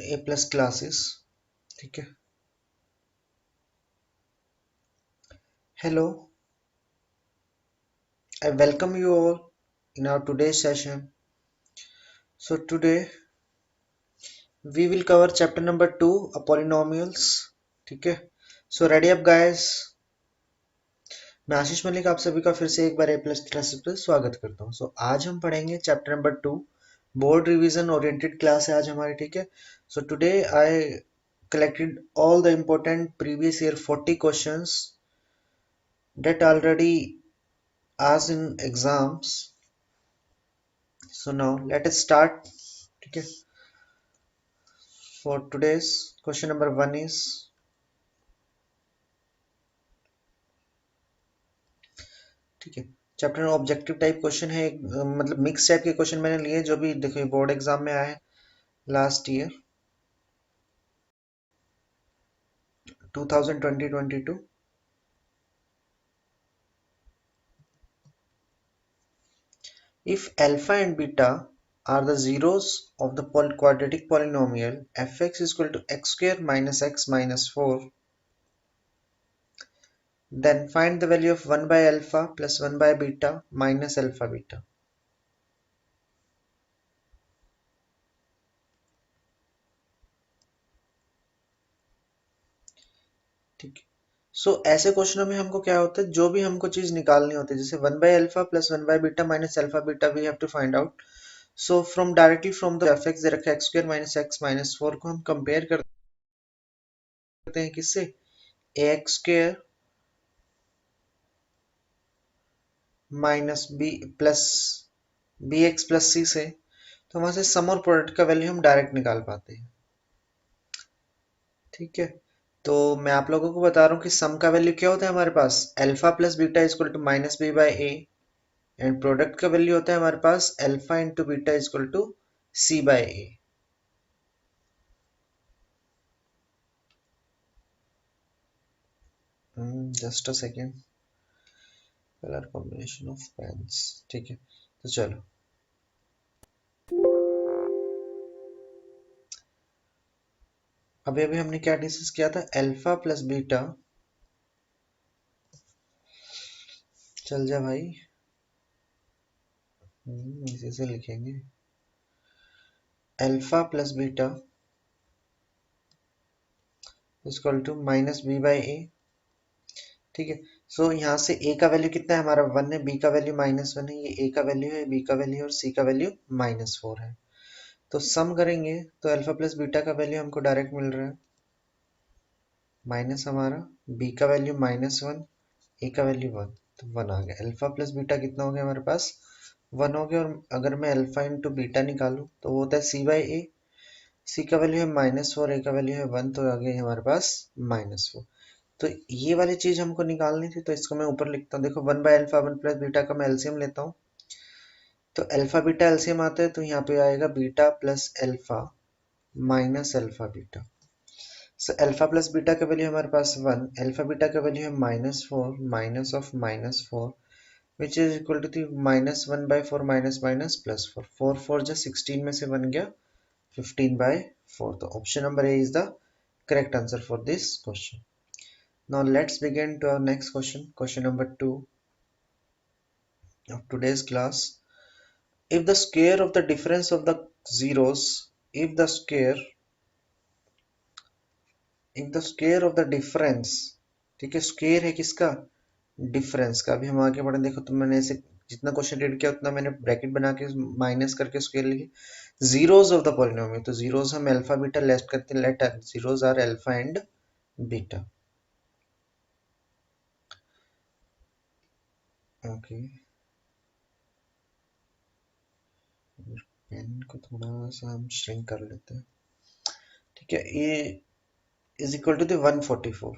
ए plus classes. ठीक है, hello, I welcome you all in our today's session. So today we will cover chapter number 2, polynomials. ठीक है, so ready up guys. मैं आशीष मलिक आप सभी का फिर से एक बार ए प्लस क्लासेस पर स्वागत करता हूँ। So आज हम पढ़ेंगे chapter number 2, board revision oriented class है आज हमारी। ठीक है, so today I collected all the important previous year 40 questions that already asked in exams. So now let us start. ठीक है, for today's question number 1 is, ठीक है, chapter में ऑब्जेक्टिव टाइप क्वेश्चन है। मतलब मिक्स टाइप के question मैंने लिए जो भी देखो बोर्ड एग्जाम में आए last year 2020-22। If alpha and beta are the zeros of the quadratic polynomial fx is equal to x square minus x minus 4, then find the value of 1 by alpha plus 1 by beta minus alpha beta. ठीक है, सो ऐसे क्वेश्चनों में हमको क्या होता है, जो भी हमको चीज निकालनी होती है, जैसे 1 by alpha plus 1 by beta minus alpha beta we have to find out. So from directly from the F X दे रखा है X square minus X minus 4 को हम कंपेयर करते हैं किससे, A X square minus B plus B X plus C से, तो वहां से सम और प्रोडक्ट का वैल्यू हम डायरेक्ट निकाल पाते हैं। ठीक है, तो मैं आप लोगों को बता रहा हूँ कि सम का वैल्यू क्या होता है हमारे पास, alpha plus beta is equal to minus B by A, and product का वैल्यू होता है हमारे पास alpha into beta is equal to C by A. Just a second, colour combination of pens. ठीक है, तो चलो अभी अभी हमने क्या डिस्कस किया था, अल्फा प्लस बीटा, चल जा भाई, इसी से लिखेंगे, alpha plus beta equal to minus B by A. ठीक है, सो यहाँ से ए का वैल्यू कितना है हमारा 1 है, बी का वैल्यू माइनस 1 है, ये ए का वैल्यू है, बी का वैल्यू है और सी का वैल्यू माइनस 4 है। तो सम करेंगे तो अल्फा प्लस बीटा का वैल्यू हमको डायरेक्ट मिल रहा है माइनस हमारा बी का वैल्यू माइनस 1, ए का वैल्यू 1, तो 1 आ गया। अल्फा प्लस बीटा कितना हो गया हमारे पास, 1 हो गया। और अगर मैं अल्फा इंटू बीटा निकालूं तो वो होता है सी बाई ए, सी का वैल्यू है माइनस 4, ए का वैल्यू है 1, तो आ गया हमारे पास माइनस 4। तो ये वाली चीज हमको निकालनी थी, तो इसको मैं ऊपर लिखता हूँ। देखो 1 बाय अल्फा 1 प्लस बीटा का मैं एलसीएम लेता हूँ, तो अल्फा बीटा एलसीएम आता है, तो यहाँ पे आएगा beta plus alpha minus alpha beta. So alpha plus beta का वैल्यू हमारे पास 1, अल्फा बीटा का वैल्यू है minus 4 minus of minus 4 which is equal to minus 1 by 4 minus minus plus 4, 4 4 जो 16 में से बन गया 15 बाय 4। तो option number A is the correct answer for this question. Now let's begin to our next question, question number 2 of today's class. If the square of the difference of the zeros, if the square of the difference, ठीक है, square है किसका, difference का। अभी हम आगे बढ़े, देखो तो मैंने ऐसे जितना क्वेश्चन रीड किया उतना मैंने ब्रैकेट बना के माइनस करके स्क्वायर लिखे। जीरोस ऑफ द पॉलिनोमियल, तो जीरोस हम अल्फा बीटा लेफ्ट करते हैं, let zeros are alpha and beta. Okay, pen को थोड़ा सा हम श्रिंक कर लेते हैं। ठीक है, ये is equal to the 144.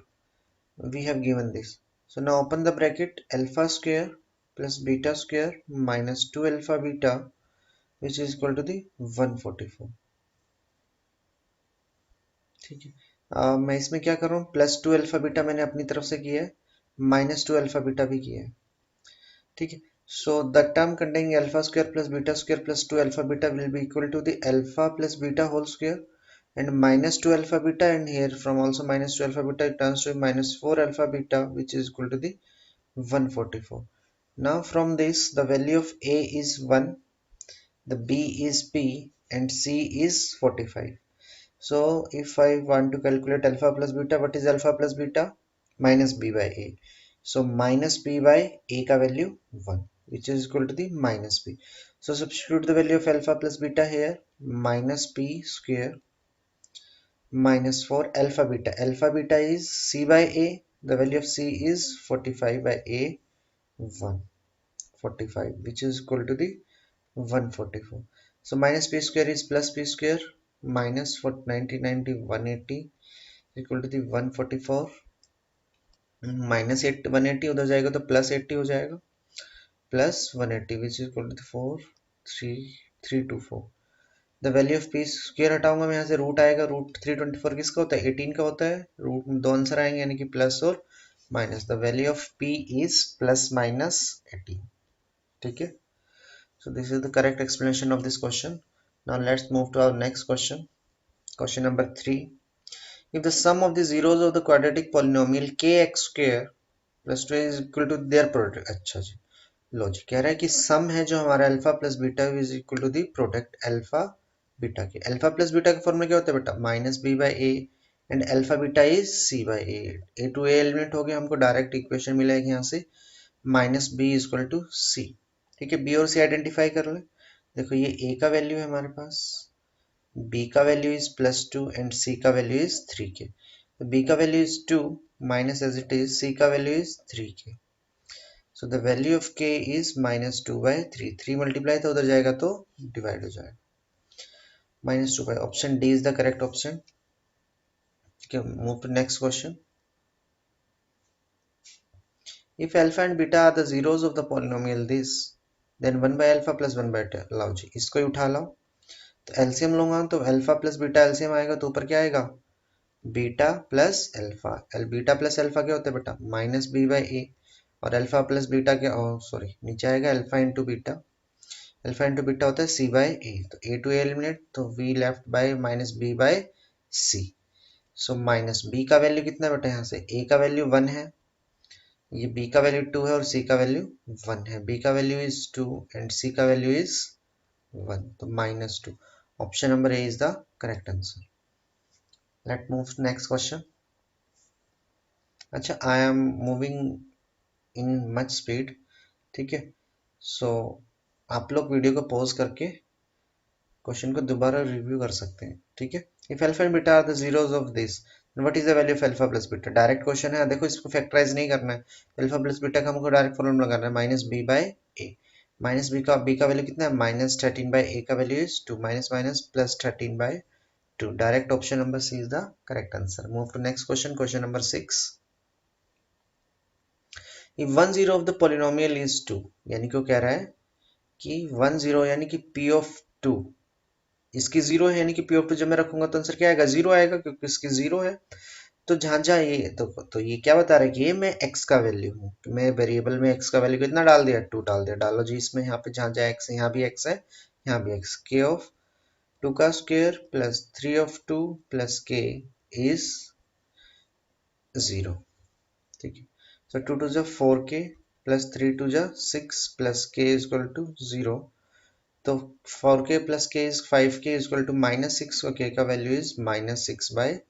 We have given this. So now open the bracket, alpha square plus beta square minus 2 alpha beta which is equal to the 144. ठीक है, मैं इसमें क्या कर रहा हूँ, प्लस 2 अल्फा बीटा मैंने अपनी तरफ से किया है, माइनस 2 अल्फा बीटा भी किया है। ठीक है, so the term containing alpha square plus beta square plus 2 alpha beta will be equal to the alpha plus beta whole square, and minus 2 alpha beta, and here from also minus 2 alpha beta it turns to minus 4 alpha beta, which is equal to the 144. Now from this the value of A is 1, the B is P, and C is 45. So if I want to calculate alpha plus beta, what is alpha plus beta? Minus B by A. So minus B by A का value 1, which is equal to the minus B. So substitute the value of alpha plus beta here, minus P square minus 4 alpha beta. Alpha beta is C by A. The value of C is 45 by A 145, which is equal to the 144. So minus P square is plus P square minus 90 90 180 equal to the 144 minus 180 उधर जाएगा तो plus 80 हो जाएगा plus 180 which is equal to 43324. The value of P square हटाऊंगा मैं यहाँ से, root आएगा, रूट 324 किसका होता है? 18 का होता है. रूट में दो आंसर आएंगे यानी कि प्लस और minus. The value of P is plus minus 18. ठीक है. So this is the correct explanation of this question. Now let's move to our next question. Question number 3. If the sum of the zeros of the quadratic polynomial kx square plus 2 is equal to their product. अच्छा जी, लो जी, कह रहा है कि सम है जो हमारा alpha plus beta is equal to the product alpha beta के. Alpha plus beta का फॉर्मूला क्या होता है बेटा? Minus B by A, and alpha beta is C by A. A to A eliminate हो गया, हमको डायरेक्ट इक्वेशन मिलेगी यहाँ से minus B is equal to C. ठीक है, बी और सी आइडेंटिफाई कर ले. देखो ये ए का वैल्यू है हमारे पास, बी का वैल्यू इज +2 एंड सी का वैल्यू इज 3k. तो बी का value is 2 minus as it is, C का value is 3k. So the value of k is -2/3. 3 multiply तो उधर जाएगा तो डिवाइड हो जाएगा. -2/, option D is the correct option. ठीक है, move to next question. If alpha and beta are the zeros of the polynomial this, then 1/alpha plus 1/beta. लाओ जी, इसको ही उठा लाओ. तो एलसीएम लूंगा तो अल्फा प्लस बीटा एलसीएम आएगा तो ऊपर क्या आएगा? Beta plus alpha. Beta plus alpha क्या होता है बेटा? Minus B by A. और अल्फा प्लस बीटा क्या, सॉरी नीचे आएगा alpha into beta. Alpha into beta होता है सी बाई ए. तो ए टू ए एलिमिनेट, तो we left by minus B by C. So minus B का value कितना है बेटा? यहाँ से ए का वैल्यू 1 है, ये बी का वैल्यू 2 है और सी का वैल्यू 1 है. बी का वैल्यू इज 2 एंड सी का वैल्यू इज 1, तो -2. Option number A is the correct answer. Let move next question. अच्छा, I am moving in much speed. ठीक है, सो आप लोग वीडियो को पॉज करके क्वेश्चन को दोबारा रिव्यू कर सकते हैं. ठीक है. If alpha and beta are the zeros of this, what is the value of alpha plus beta? Direct question है, देखो इसको फैक्टराइज नहीं करना है. अल्फा प्लस बीटा का हमको डायरेक्ट फॉर्मूला लगाना है minus B by A. Minus B का वैल्यू कितना है? -13 बाई ए का value is 2, minus minus plus 13 by 2. Direct option number C is the correct answer. Move to next question. Question number 6. If 1 0 of the polynomial is 2, यानी कि वो कह रहा है कि 1 0 यानी कि p of 2 इसकी 0 है, यानी कि p of 2 जब मैं रखूंगा तो आंसर क्या आएगा? 0 आएगा, क्योंकि इसकी 0 है. तो जहां जहां ये तो ये क्या बता रहा है कि ये मैं x का वैल्यू हूँ, मैं वेरिएबल में x का वैल्यू कितना डाल दिया? 2 डाल दिया. डालो जी इसमें, यहाँ पे जहां जहां x है यहाँ भी x है, यहाँ भी x. k of 2 का square plus 3 of 2 plus k is 0. ठीक है. So 2 2 4k plus 3 2 6 plus k is equal to 0. तो 4k plus k is 5k is equal to -6. So k का value is -6/5.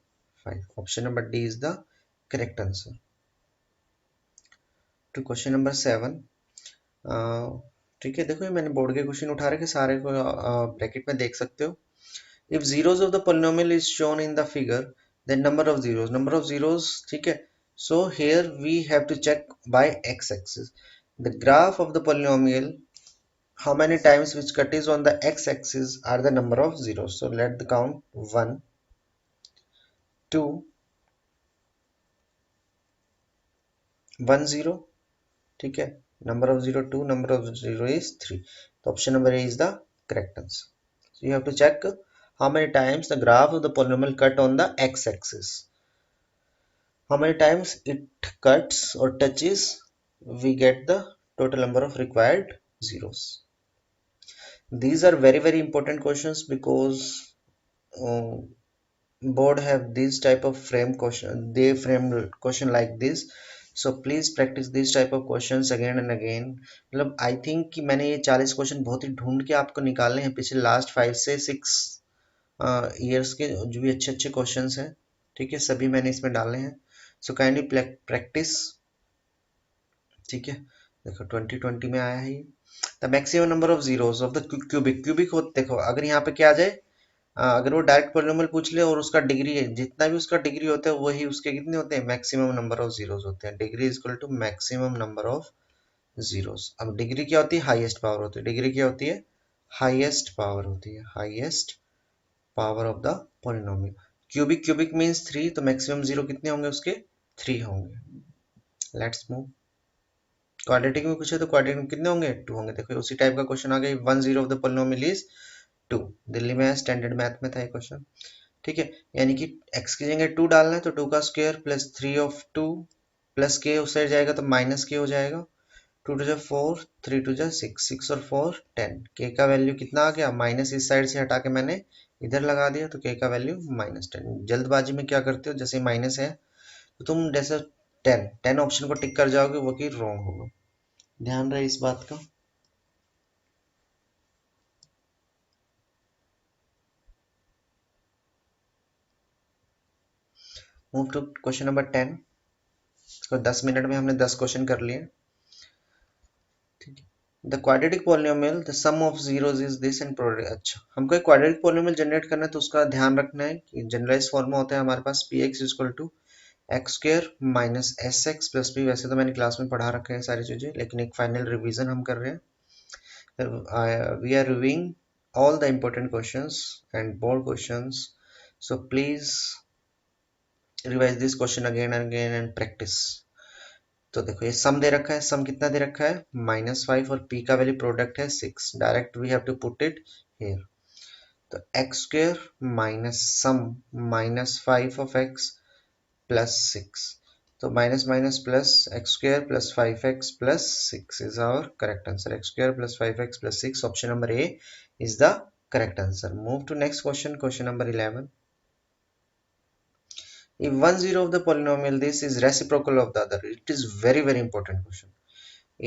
Option number D is the correct answer. To question number 7. ठीक है, देखो ये मैंने board के question उठा रखे सारे को, ब्रैकेट में देख सकते हो. If zeros of the polynomial is shown in the figure, then number of zeros, ठीक है. So here we have to check by x-axis. The graph of the polynomial, how many times which cut is on the x-axis are the number of zeros. So let the count 1, 2, 1 0. ठीक है. Number of 0 2, number of 0 is 3. So option number A is the correct answer. So you have to check how many times the graph of the polynomial cut on the x-axis. How many times it cuts or touches, we get the total number of required zeros. These are very important questions because board have this type of frame question, they frame question like this, so please practice this type of questions again and again. मतलब I think कि मैंने ये 40 question बहुत ही ढूंढ के आपको निकाले हैं पिछले लास्ट 5 से 6 ईयर्स के, जो भी अच्छे अच्छे क्वेश्चंस हैं, ठीक है, सभी मैंने इसमें डाले हैं। सो काइंडली प्रैक्टिस, ठीक है। देखो 2020 में आया है ये। The maximum number of zeros of the cubic, cubic हो, देखो अगर यहाँ पे क्या आ जाए, अगर वो डायरेक्ट पॉलिनोमियल पूछ ले और उसका डिग्री है, जितना भी उसका डिग्री होता है वही उसके कितने होते हैं, मैक्सिमम नंबर ऑफ जीरोस होते हैं। Degree is equal to maximum number of zeros. अब डिग्री क्या होती है, हाईएस्ट पावर होती है। डिग्री क्या होती है, हाईएस्ट पावर होती है, highest power of the polynomial. Cubic, cubic means 3, तो मैक्सिमम जीरो कितने होंगे उसके, 3 होंगे। Let's move. क्वाड्रेटिक में पूछे तो क्वाड्रेटिक में कितने होंगे, 2 होंगे। देखो उसी टाइप का क्वेश्चन आ गया, 1 zero of the polynomial is 2। Delhi में स्टैंडर्ड मैथ में था ये क्वेश्चन, ठीक है। यानी कि x की जगह 2 डालना है तो 2 का स्क्वायर प्लस 3 ऑफ 2 प्लस के उस साइड जाएगा तो माइनस के हो जाएगा। 2 टू जा 4, 3 टू जा 6, 6 और 4 10। के का वैल्यू कितना आ गया, माइनस इस साइड से हटा के मैंने इधर लगा दिया तो के का वैल्यू -10। जल्दबाजी में क्या करते हो, जैसे माइनस है तो तुम जैसे 10 ऑप्शन को टिक कर जाओगे, वो कि रॉन्ग होगा, ध्यान रहे इस बात का। Move to question number 10। इसको 10 मिनट में हमने 10 क्वेश्चन कर लिए, ठीक है। The quadratic polynomial the sum of zeros is this and product. अच्छा, हमको एक क्वाड्रेटिक पॉलिनोमियल जनरेट करना है तो उसका ध्यान रखना है कि जनरलाइज फॉर्म होता है हमारे पास P X equal to X square minus S X plus B. वैसे तो मैंने क्लास में पढ़ा रखे हैं सारी चीजें, लेकिन एक फाइनल रिवीजन हम कर रहे हैं। We are reviewing all the important questions and board questions, so please revise this question again and again and practice। तो देखो ये सम दे रखा है, सम कितना दे रखा है, -5 और p का वैल्यू प्रोडक्ट है 6। Direct we have to put it here. तो X square minus sum -5 of X plus 6, तो minus minus plus X square plus 5x plus 6 is our correct answer. X square plus 5x plus 6, option number A is the correct answer। Move to next question, question number 11। If one zero of the polynomial this is reciprocal of the other, it is very very important question।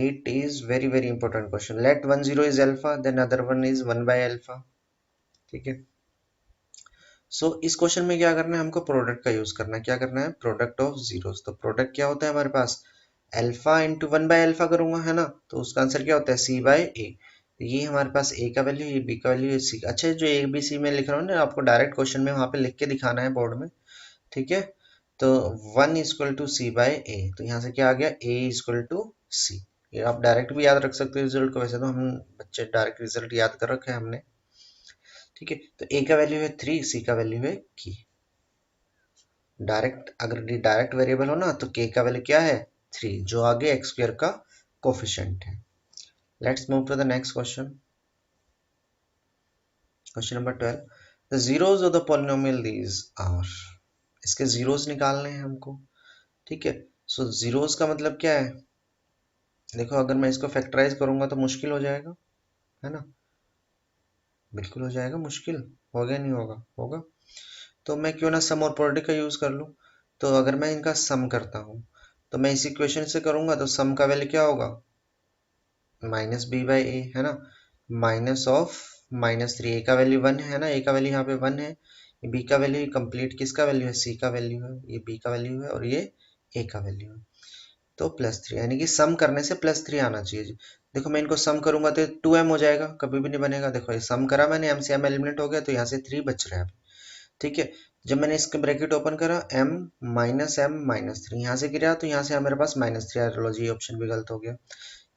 It is very very important question। Let one zero is alpha, then other one is 1 by alpha, ठीक है। सो इस question में क्या करना है, हमको product का use करना है। क्या करना है, प्रोडक्ट ऑफ जीरोस। तो प्रोडक्ट क्या होता है हमारे पास, अल्फा इंटू 1 बाय अल्फा करूंगा, है ना, तो उसका आंसर क्या होता है, सी बाय ए। ये हमारे पास ए का वैल्यू, ये बी का वैल्यू, ये सी। अच्छा, जो ए बी सी में लिख रहा हूँ ना, आपको डायरेक्ट क्वेश्चन में वहां पे लिख के दिखाना है बोर्ड में, ठीक है। तो 1 इक्वल टू सी बाय ए, तो यहाँ से क्या आ गया, ए इक्वल टू सी। ये आप डायरेक्ट भी याद रख सकते हो रिजल्ट को, वैसे तो हम बच्चे डायरेक्ट रिजल्ट याद कर रखे हैं हमने, ठीक है। तो ए का वैल्यू है 3, सी का वैल्यू है की। डायरेक्ट, अगर डायरेक्ट वेरिएबल हो ना तो के का वैल्यू क्या है, 3, जो आगे एक्स स्क्वायर का कोफिशिएंट है। Let's move to the next question, question number 12। The zeros of the polynomial these are. इसके जीरोस निकालने हैं हमको, ठीक है। सो जीरोस का मतलब क्या है, देखो अगर मैं इसको फैक्टराइज करूंगा तो मुश्किल हो जाएगा, है ना, बिल्कुल हो जाएगा मुश्किल। होगा नहीं होगा, होगा। तो मैं क्यों ना सम और प्रोडक्ट का यूज कर लूं। तो अगर मैं इनका सम करता हूं तो मैं इस इक्वेशन से करूंगा तो सम का वैल्यू क्या होगा, माइनस बी बाई ए, है ना, माइनस ऑफ -3। ए का वैल्यू 1 है ना, ए का वैल्यू यहाँ पे 1 है। बी का वैल्यू कंप्लीट किसका वैल्यू है, सी का वैल्यू है। ये बी का वैल्यू है और ये ए का वैल्यू है। तो +3, यानी कि सम करने से +3 आना चाहिए। देखो मैं इनको सम करूंगा तो 2m हो जाएगा, कभी भी नहीं बनेगा। देखो ये सम करा मैंने, m से m एलिमिनेट हो गया तो यहाँ से 3 बच रहा है, ठीक है। जब मैंने इसके ब्रैकेट ओपन करा, m -3, यहाँ से गिरा तो यहाँ से मेरे पास -3 आ रहा। जी ऑप्शन भी गलत हो गया।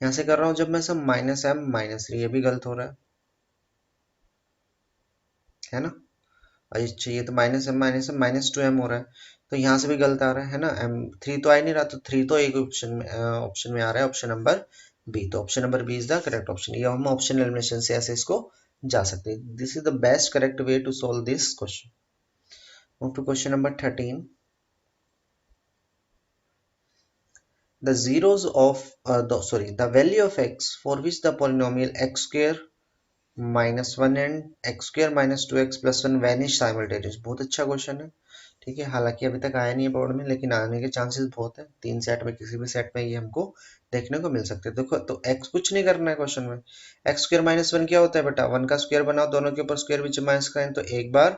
यहाँ से कर रहा हूँ जब मैं सब -m -3, ये भी गलत हो रहा है ना। अच्छा, ये तो -m -2m हो रहा है, तो यहाँ से भी गलत आ रहा है ना। m3 तो आ ही नहीं रहा, तो 3 तो एक ऑप्शन में आ रहा है, ऑप्शन नंबर बी। तो option number B is the correct option. ये हम ऑप्शन एलिमिनेशन से ऐसे इसको जा सकते हैं। This is the best correct way to solve this question. Move to question number 13। The zeros of the value of x for which the polynomial x square -1 and x square minus 2x+1 vanish simultaneous. बहुत अच्छा question है, ठीक है। हालांकि अभी तक आया नहीं है बोर्ड में, लेकिन आने के चांसेस बहुत है। 3 सेट में किसी भी सेट में ये हमको देखने को मिल सकते हैं। देखो तो x कुछ नहीं करना है क्वेश्चन में। x² - 1 क्या होता है बेटा, 1 का स्क्वायर बनाओ, दोनों के ऊपर स्क्वायर बीच में माइनस का है, तो एक बार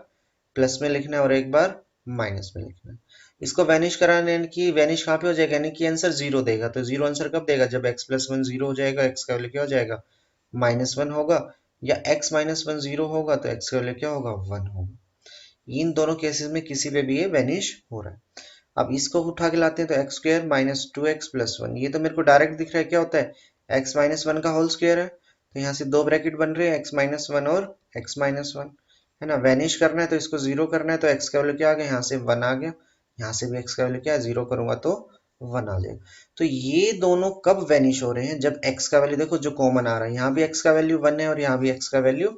प्लस में लिखना है और एक बार माइनस में लिखना है। इसको वैनिश कराने, यानी कि वैनिश कहाँ पे हो जाएगा, यानी कि आंसर 0 देगा। तो 0 आंसर कब देगा, जब x+1 0 हो जाएगा, x का वैल्यू क्या हो जाएगा, -1 होगा, या x-1 0 होगा तो x का वैल्यू क्या होगा, 1 होगा। इन दोनों केसेस में किसी पे भी ये वैनिश हो रहा है। अब इसको उठा के लाते हैं तो x² - 2x+1, ये तो मेरे को डायरेक्ट दिख रहा है क्या होता है, x-1 का होल स्क्वायर है। तो यहाँ से दो ब्रैकेट बन रहे हैं, x-1 और x-1, है ना। वैनिश करना है तो इसको 0 करना है, तो x का वैल्यू क्या आ गया, यहाँ से 1 आ गया, यहाँ से भी x का वैल्यू क्या है, 0 करूंगा तो 1 आ जाएगा। तो ये दोनों कब वैनिश हो रहे हैं, जब x का वैल्यू देखो जो कॉमन आ रहा है, यहाँ भी x का वैल्यू 1 है और यहाँ भी x का वैल्यू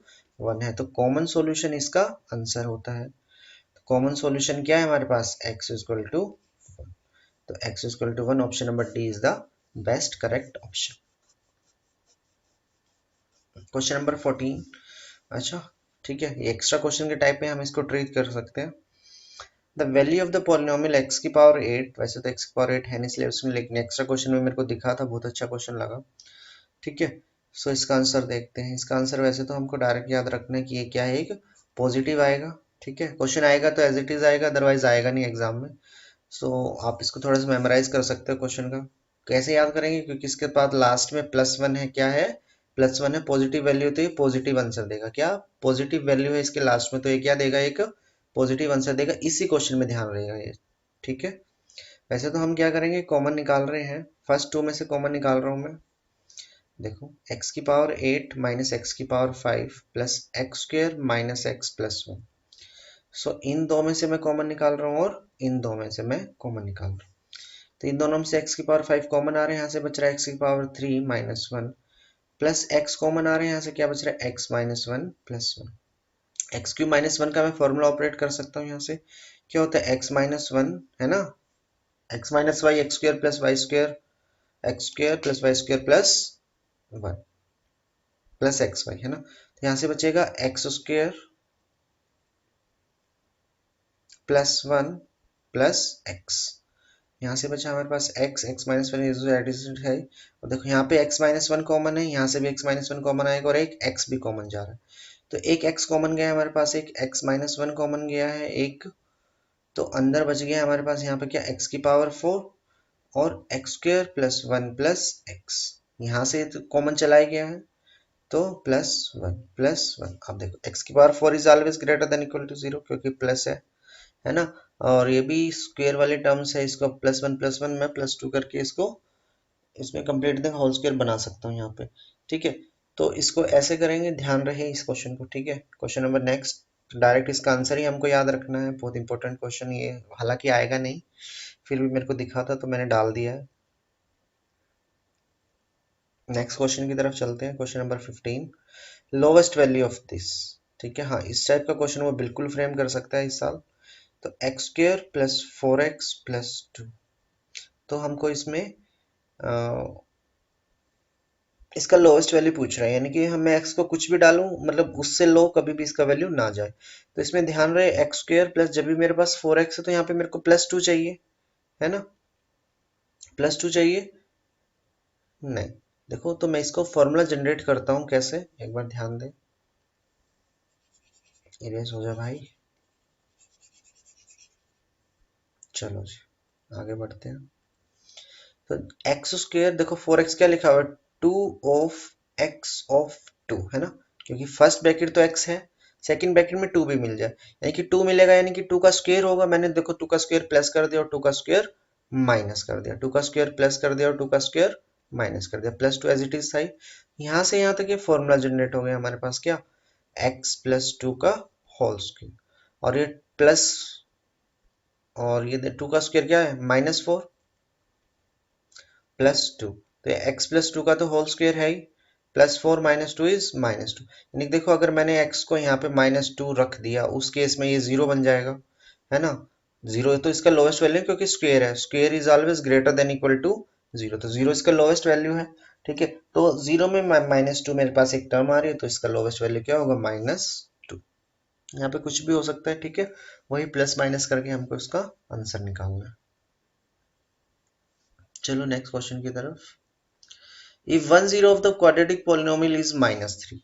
1 है, तो कॉमन सॉल्यूशन इसका आंसर होता है। कॉमन सॉल्यूशन क्या है हमारे पास, x इक्वल टू, तो x equal to 1, option number D is the best correct option. Question number 14। अच्छा ठीक है, ये एक्स्ट्रा क्वेश्चन के टाइप में हम इसको ट्रीट कर सकते हैं। The value of the polynomial x की पावर 8, वैसे तो x की पावर 8 है नहीं सिलेबस में, लेकिन एक्स्ट्रा क्वेश्चन में मेरे को दिखा था, बहुत अच्छा क्वेश्चन लगा, ठीक है। सो इसका आंसर देखते हैं। इसका आंसर वैसे तो हमको डायरेक्ट याद रखना है कि ये क्या है, एक पॉजिटिव आएगा, ठीक है। क्वेश्चन आएगा तो एज इट इज आएगा, अदरवाइज आएगा नहीं एग्जाम में। सो आप इसको थोड़ा सा मेमोराइज कर सकते हो क्वेश्चन का। कैसे याद करेंगे, क्योंकि इसके बाद लास्ट में +1 है, क्या है, +1 है, पॉजिटिव वैल्यू, तो ये पॉजिटिव आंसर देगा। क्या पॉजिटिव वैल्यू है इसके लास्ट में, तो ये क्या देगा, एक पॉजिटिव आंसर देगा। इसी क्वेश्चन में ध्यान रहेगा ये, ठीक है। वैसे तो हम क्या करेंगे, कॉमन निकाल रहे हैं, फर्स्ट 2 में से कॉमन निकाल रहा हूं मैं। देखो x की पावर 8 माइनस x की पावर 5 प्लस x² - x+1। सो इन दो में से मैं कॉमन निकाल रहा हूँ और इन दो में से मैं कॉमन निकाल रहा हूँ। तो इन दोनों में से x की पावर 5 कॉमन आ रहे हैं, यहाँ से बच रहा है x की पावर 3 - 1 प्लस x कॉमन आ रहे हैं, यहाँ से क्या बच रहा है, x - 1 + 1। x³ - 1 का मैं फॉर्मूला ऑपरेट कर सकता हूँ, यहाँ से क्या होता है, x - 1 है ना, x - y x² + y² x² + y² + 1 plus xy, है ना। तो यहाँ से बचेगा x² + 1 प्लस x। यहाँ से बचा हमारे पास x, x-1 है, और देखो यहाँ पे x-1 कॉमन है, यहाँ से भी x-1 कॉमन आएगा और एक x भी कॉमन जा रहा है, तो एक x कॉमन गया हमारे पास, एक x-1 कॉमन गया है एक, तो अंदर बच गया हमारे पास यहाँ पे क्या, x की पावर 4 और x² + 1 प्लस x, यहाँ से तो कॉमन चला गया है, तो +1 अब देखो x की power 4 is always greater than equal to 0, क्योंकि प्लस है ना। और ये भी स्क्वायर वाले टर्म्स है, इसको +1 मैं +2 करके इसको इसमें कंप्लीट द होल स्क्वायर बना सकता हूँ यहाँ पे, ठीक है। तो इसको ऐसे करेंगे, ध्यान रहे इस क्वेश्चन को, ठीक है। क्वेश्चन नंबर नेक्स्ट, डायरेक्ट इसका आंसर ही हमको याद रखना है, बहुत इंपॉर्टेंट क्वेश्चन ये, हालांकि आएगा नहीं, फिर भी मेरे को दिखा था तो मैंने डाल दिया है। नेक्स्ट क्वेश्चन की तरफ चलते हैं, question number 15, lowest value of this, ठीक है। हाँ, इस टाइप का क्वेश्चन वो बिल्कुल फ्रेम कर सकता है इस साल। तो x² + 4x + 2, तो हमको इसमें इसका लोएस्ट वैल्यू पूछ रहा है, यानी कि हम x को कुछ भी डालूं, मतलब उससे लो कभी भी इसका वैल्यू ना जाए। तो इसमें ध्यान रहे, x² प्लस, जब भी मेरे पास 4x है तो यहाँ पे मेरे को +2 चाहिए, है ना, +2 चाहिए, नहीं। देखो तो मैं इसको फॉर्मूला जनरेट करता हूँ, कैसे, एक बार ध्यान दे, इरेज हो जा भाई। चलो जी आगे बढ़ते हैं। तो x², देखो 4x क्या लिखा हुआ है, 2 ऑफ x ऑफ 2, है ना, क्योंकि फर्स्ट ब्रैकेट तो x है, सेकंड ब्रैकेट में 2 भी मिल जाए, यानी कि 2 मिलेगा, यानी कि 2 का स्क्वायर होगा। मैंने देखो 2 का स्क्वायर प्लस कर दिया और 2 का स्क्वायर माइनस कर दिया, 2 का स्क्वायर प्लस कर दिया और 2 का स्क्वायर माइनस कर दिया, +2 एज इट इज था। यहाँ से यहाँ तक ये फॉर्मूला जनरेट हो गया हमारे पास, क्या, x + 2 का होल स्क्वायर, और ये प्लस, और ये 2 का स्क्वायर क्या है, -4 +2, तो x + 2 का तो होल स्क्वायर है ही, +4 - 2 इज -2, यानी देखो अगर मैंने x को यहाँ पे -2 रख दिया, उस केस में ये 0 बन जाएगा, है ना। 0 तो इसका लोएस्ट वैल्यू, क्योंकि स्क्वायर है, square is always greater than equal to 0, तो 0 इसका लोएस्ट वैल्यू है। ठीक है, तो 0 में -2 मेरे पास एक टर्म आ रही है, तो इसका लोवेस्ट वैल्यू क्या होगा, -2। यहाँ पे कुछ भी हो सकता है, ठीक है, वही प्लस माइनस करके हमको इसका आंसर निकालना है। चलो नेक्स्ट क्वेश्चन की तरफ। If 1 0 of the quadratic polynomial is -3,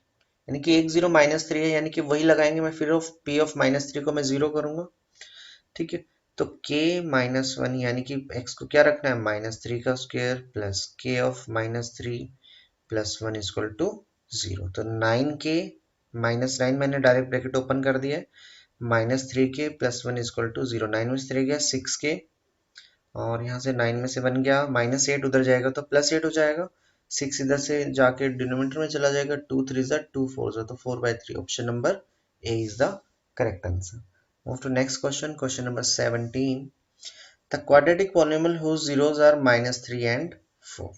यानी कि एक 0 -3 है, यानी कि वही लगाएंगे, मैं फिर ऑफ p ऑफ -3 को मैं 0 करूंगा, ठीक है, तो k -1 यानी कि x को क्या रखना है, -3 का square plus k of -3 plus 1 equal to 0। तो 9k -9 मैंने डायरेक्ट ब्रैकेट ओपन कर दिया है, -3k प्लस 1 इक्वल टू 0। 9 में से 3 गया 6k, और यहाँ से 9 में से 1 गया -8, उधर जाएगा तो +8 हो जाएगा, 6 इधर से जाके डिनोमिनेटर में चला जाएगा, 2 3 ज़ा 2 4 ज़ा, तो 4/3। Option number A is the correct answer. Move to next question, question number 17। The quadratic polynomial whose zeros are -3 and 4,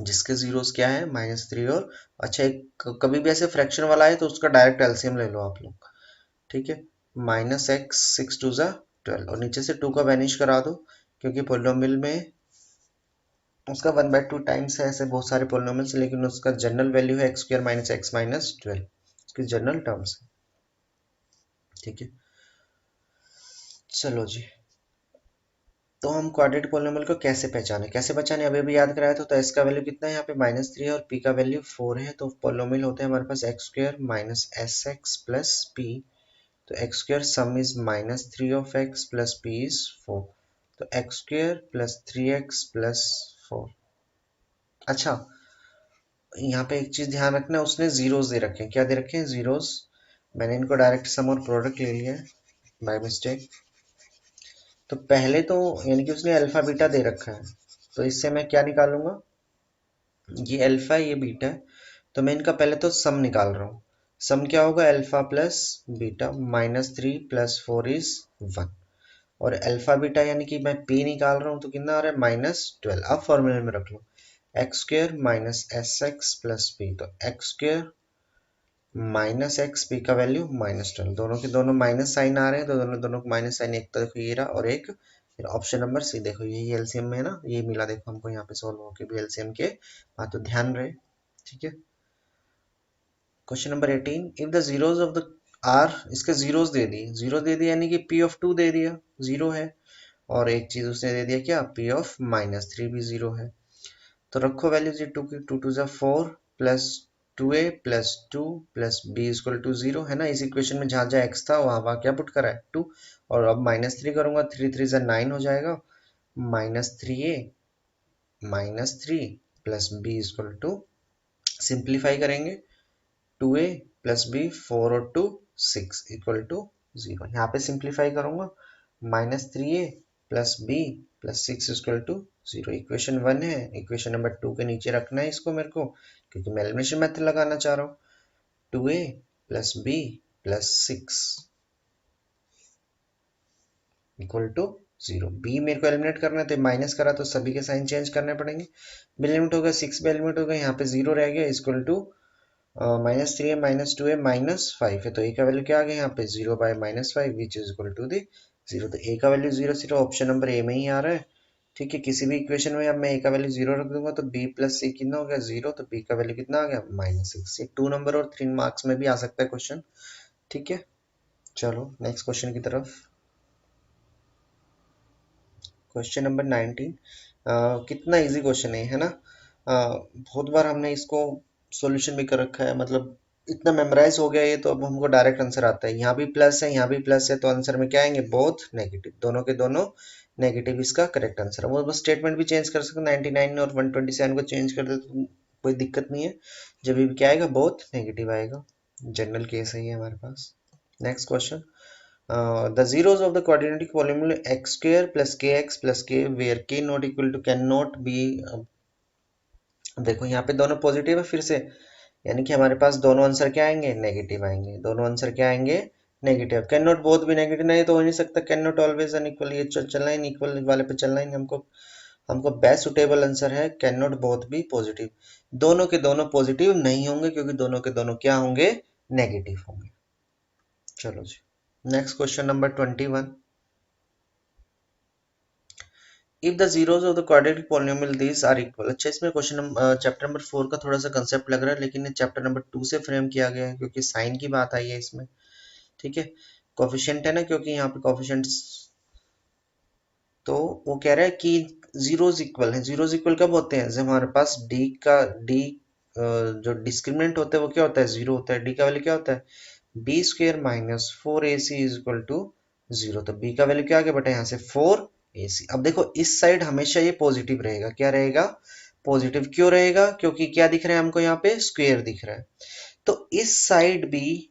जिसके जीरोस क्या है, -3 और, अच्छा एक कभी भी ऐसे फ्रैक्शन वाला है तो उसका डायरेक्ट एलसीएम ले लो आप लोग, ठीक है, -x 6 2 ज़ा 12, और नीचे से 2 का वैनिश करा दो, क्योंकि पोलिनोमियल में उसका 1/2 टाइम्स है, ऐसे बहुत सारे पोलिनोमियल्स, लेकिन उसका जनरल वैल्यू है x² - x - 12, उसकी जनरल टर्म्स है, ठीक है। चलो जी, तो हम क्वाड्रेटिक पॉलिनोमियल को कैसे पहचाने अभी अभी याद कराया था। तो s का वैल्यू कितना है यहाँ पे, -3 है, और p का वैल्यू 4 है, तो पॉलिनोमियल होते हैं हमारे पास x² - sx प्लस p, तो x² some is -3 of x plus p is 4, तो x² प्लस 3x प्लस 4। अच्छा, यहाँ पे एक चीज ध्यान रखना, उसने जीरोस दे रखे हैं, क्या दे रखे हैं, जीरोस। मैंने इनको डायरेक्ट सम और प्रोडक्ट ले लिया है बाय मिस्टेक। तो पहले तो यानी कि उसने अल्फा बीटा दे रखा है, तो इससे मैं क्या निकालूंगा, ये अल्फा ये बीटा है, तो मैं इनका पहले तो सम निकाल रहा हूँ। सम क्या होगा, alpha plus beta, -3 plus 4 is 1, और अल्फा बीटा यानी कि मैं p निकाल रहा हूँ, तो कितना आ रहा है, -12। अब फॉर्मूले में रख लो, x² minus S X plus P, तो x² माइनस एक्स, पी का वैल्यू -12, दोनों के दोनों माइनस साइन आ रहे हैं, तो दोनों दोनों को माइनस साइन, एक तो देखो ये रहा, और एक फिर ऑप्शन नंबर सी, देखो यही एलसीएम में है ना, ये मिला देखो हमको यहाँ पे सॉल्व होके भी एलसीएम के, हाँ तो ध्यान रहे, ठीक है। Question number 18, if the zeros of the are, इसके जीरोस दे दिए, जीरो दे दिया यानी कि पी ऑफ 2 दे दिया, जीरो है, और एक चीज उसने दे दिया क्या, पी ऑफ -3 भी जीरो है, तो रखो वैल्यूज, ये 2 की 2 2 ज़ा 4 plus 2a plus 2 plus b equal to 0 है ना। इस इक्वेशन में जहाँ जहाँ x था वहाँ वहाँ क्या पुट करा है, 2, और अब -3 करूंगा, 3 3 ज़ा 9 हो जाएगा, -3a -3 plus b equal to, simplify करेंगे, 2a प्लस b 4 और 2 6 इक्वल टू 0, यहाँ पे सिंप्लीफाई करूंगा, -3a plus b plus 6 equal to 0। Equation 1 है, इक्वेशन नंबर 2 के नीचे रखना है इसको मेरे को, क्योंकि मैं एलिमिनेशन मेथड लगाना चाह रहा हूँ। 2a plus b plus 6 equal to 0, b मेरे को एलिमिनेट करना है, तो माइनस करा तो सभी के साइन चेंज करने पड़ेंगे, b एलिमिनेट होगा, 6 भी एलिमिनेट होगा, यहाँ पे 0 रह गया, इक्वल टू -3 है -2 है -5 है, तो a का वैल्यू क्या आ गया यहाँ पे, 0/-5 which is equal to the 0, तो a का वैल्यू 0 0, ऑप्शन नंबर ए में ही आ रहा है, ठीक है। किसी भी इक्वेशन में अब मैं a का वैल्यू 0 रख दूंगा, तो b प्लस c कितना हो गया, 0, तो b का वैल्यू कितना आ गया, -6। ये 2 नंबर और 3 मार्क्स में भी आ सकता है क्वेश्चन, ठीक है। चलो नेक्स्ट क्वेश्चन की तरफ, क्वेश्चन नंबर 19। कितना इजी क्वेश्चन है ना, बहुत बार हमने इसको सॉल्यूशन भी कर रखा है, मतलब इतना मेमोराइज हो गया ये, तो अब हमको डायरेक्ट आंसर आता है, यहाँ भी प्लस है यहाँ भी प्लस है, तो आंसर में क्या आएंगे, बोथ नेगेटिव, दोनों के दोनों नेगेटिव इसका करेक्ट आंसर है। वो बस स्टेटमेंट भी चेंज कर सकते, 99 और 127 को चेंज कर दे तो कोई दिक्कत नहीं है, जब भी क्या आएगा, बोथ नेगेटिव आएगा, जनरल केस है ये हमारे पास। Next question, the zeros of the quadratic polynomial x square plus kx plus k where k not equal to cannot be, देखो यहाँ पे दोनों पॉजिटिव है फिर से, यानी कि हमारे पास दोनों आंसर क्या आएंगे, नेगेटिव आएंगे, दोनों आंसर क्या आएंगे, नेगेटिव। कैन नॉट बोथ भी नेगेटिव, नहीं तो हो नहीं सकता, कैन नॉट ऑलवेज अनइक्वल, ये चलना ही नहीं, इक्वल वाले पे चलना ही नहीं, हमको हमको बेस्ट सुटेबल आंसर है कैन नॉट बोथ भी पॉजिटिव, दोनों के दोनों पॉजिटिव नहीं होंगे, क्योंकि दोनों के दोनों क्या होंगे, नेगेटिव होंगे। चलो जी, next question number 21। If the zeros of the quadratic polynomial this are equal. अच्छा, इसमें क्वेश्चन चैप्टर नंबर 4 का थोड़ा सा कंसेप्ट लग रहा है, लेकिन ये चैप्टर नंबर 2 से फ्रेम किया गया है क्योंकि साइन की बात आई है इसमें। ठीक है, कोफिशिएंट है ना, क्योंकि यहाँ पे कोफिशिएंट्स, तो वो कह रहा है कि जीरोस इक्वल है। जीरोस इक्वल कब होते हैं? जब हमारे पास डी जो डिस्क्रिमिनेंट होता है वो क्या होता है? जीरो होता है। डी का वैल्यू क्या होता है? B square minus 4ac is equal to zero. तो बी का वैल्यू क्या आ गया बेटा यहाँ से? 4ac। अब देखो इस साइड हमेशा ये पॉजिटिव रहेगा। क्या रहेगा? पॉजिटिव। क्यों रहेगा? क्योंकि क्या दिख रहा है हमको यहाँ पे? स्क्वेयर दिख रहा है। तो इस साइड भी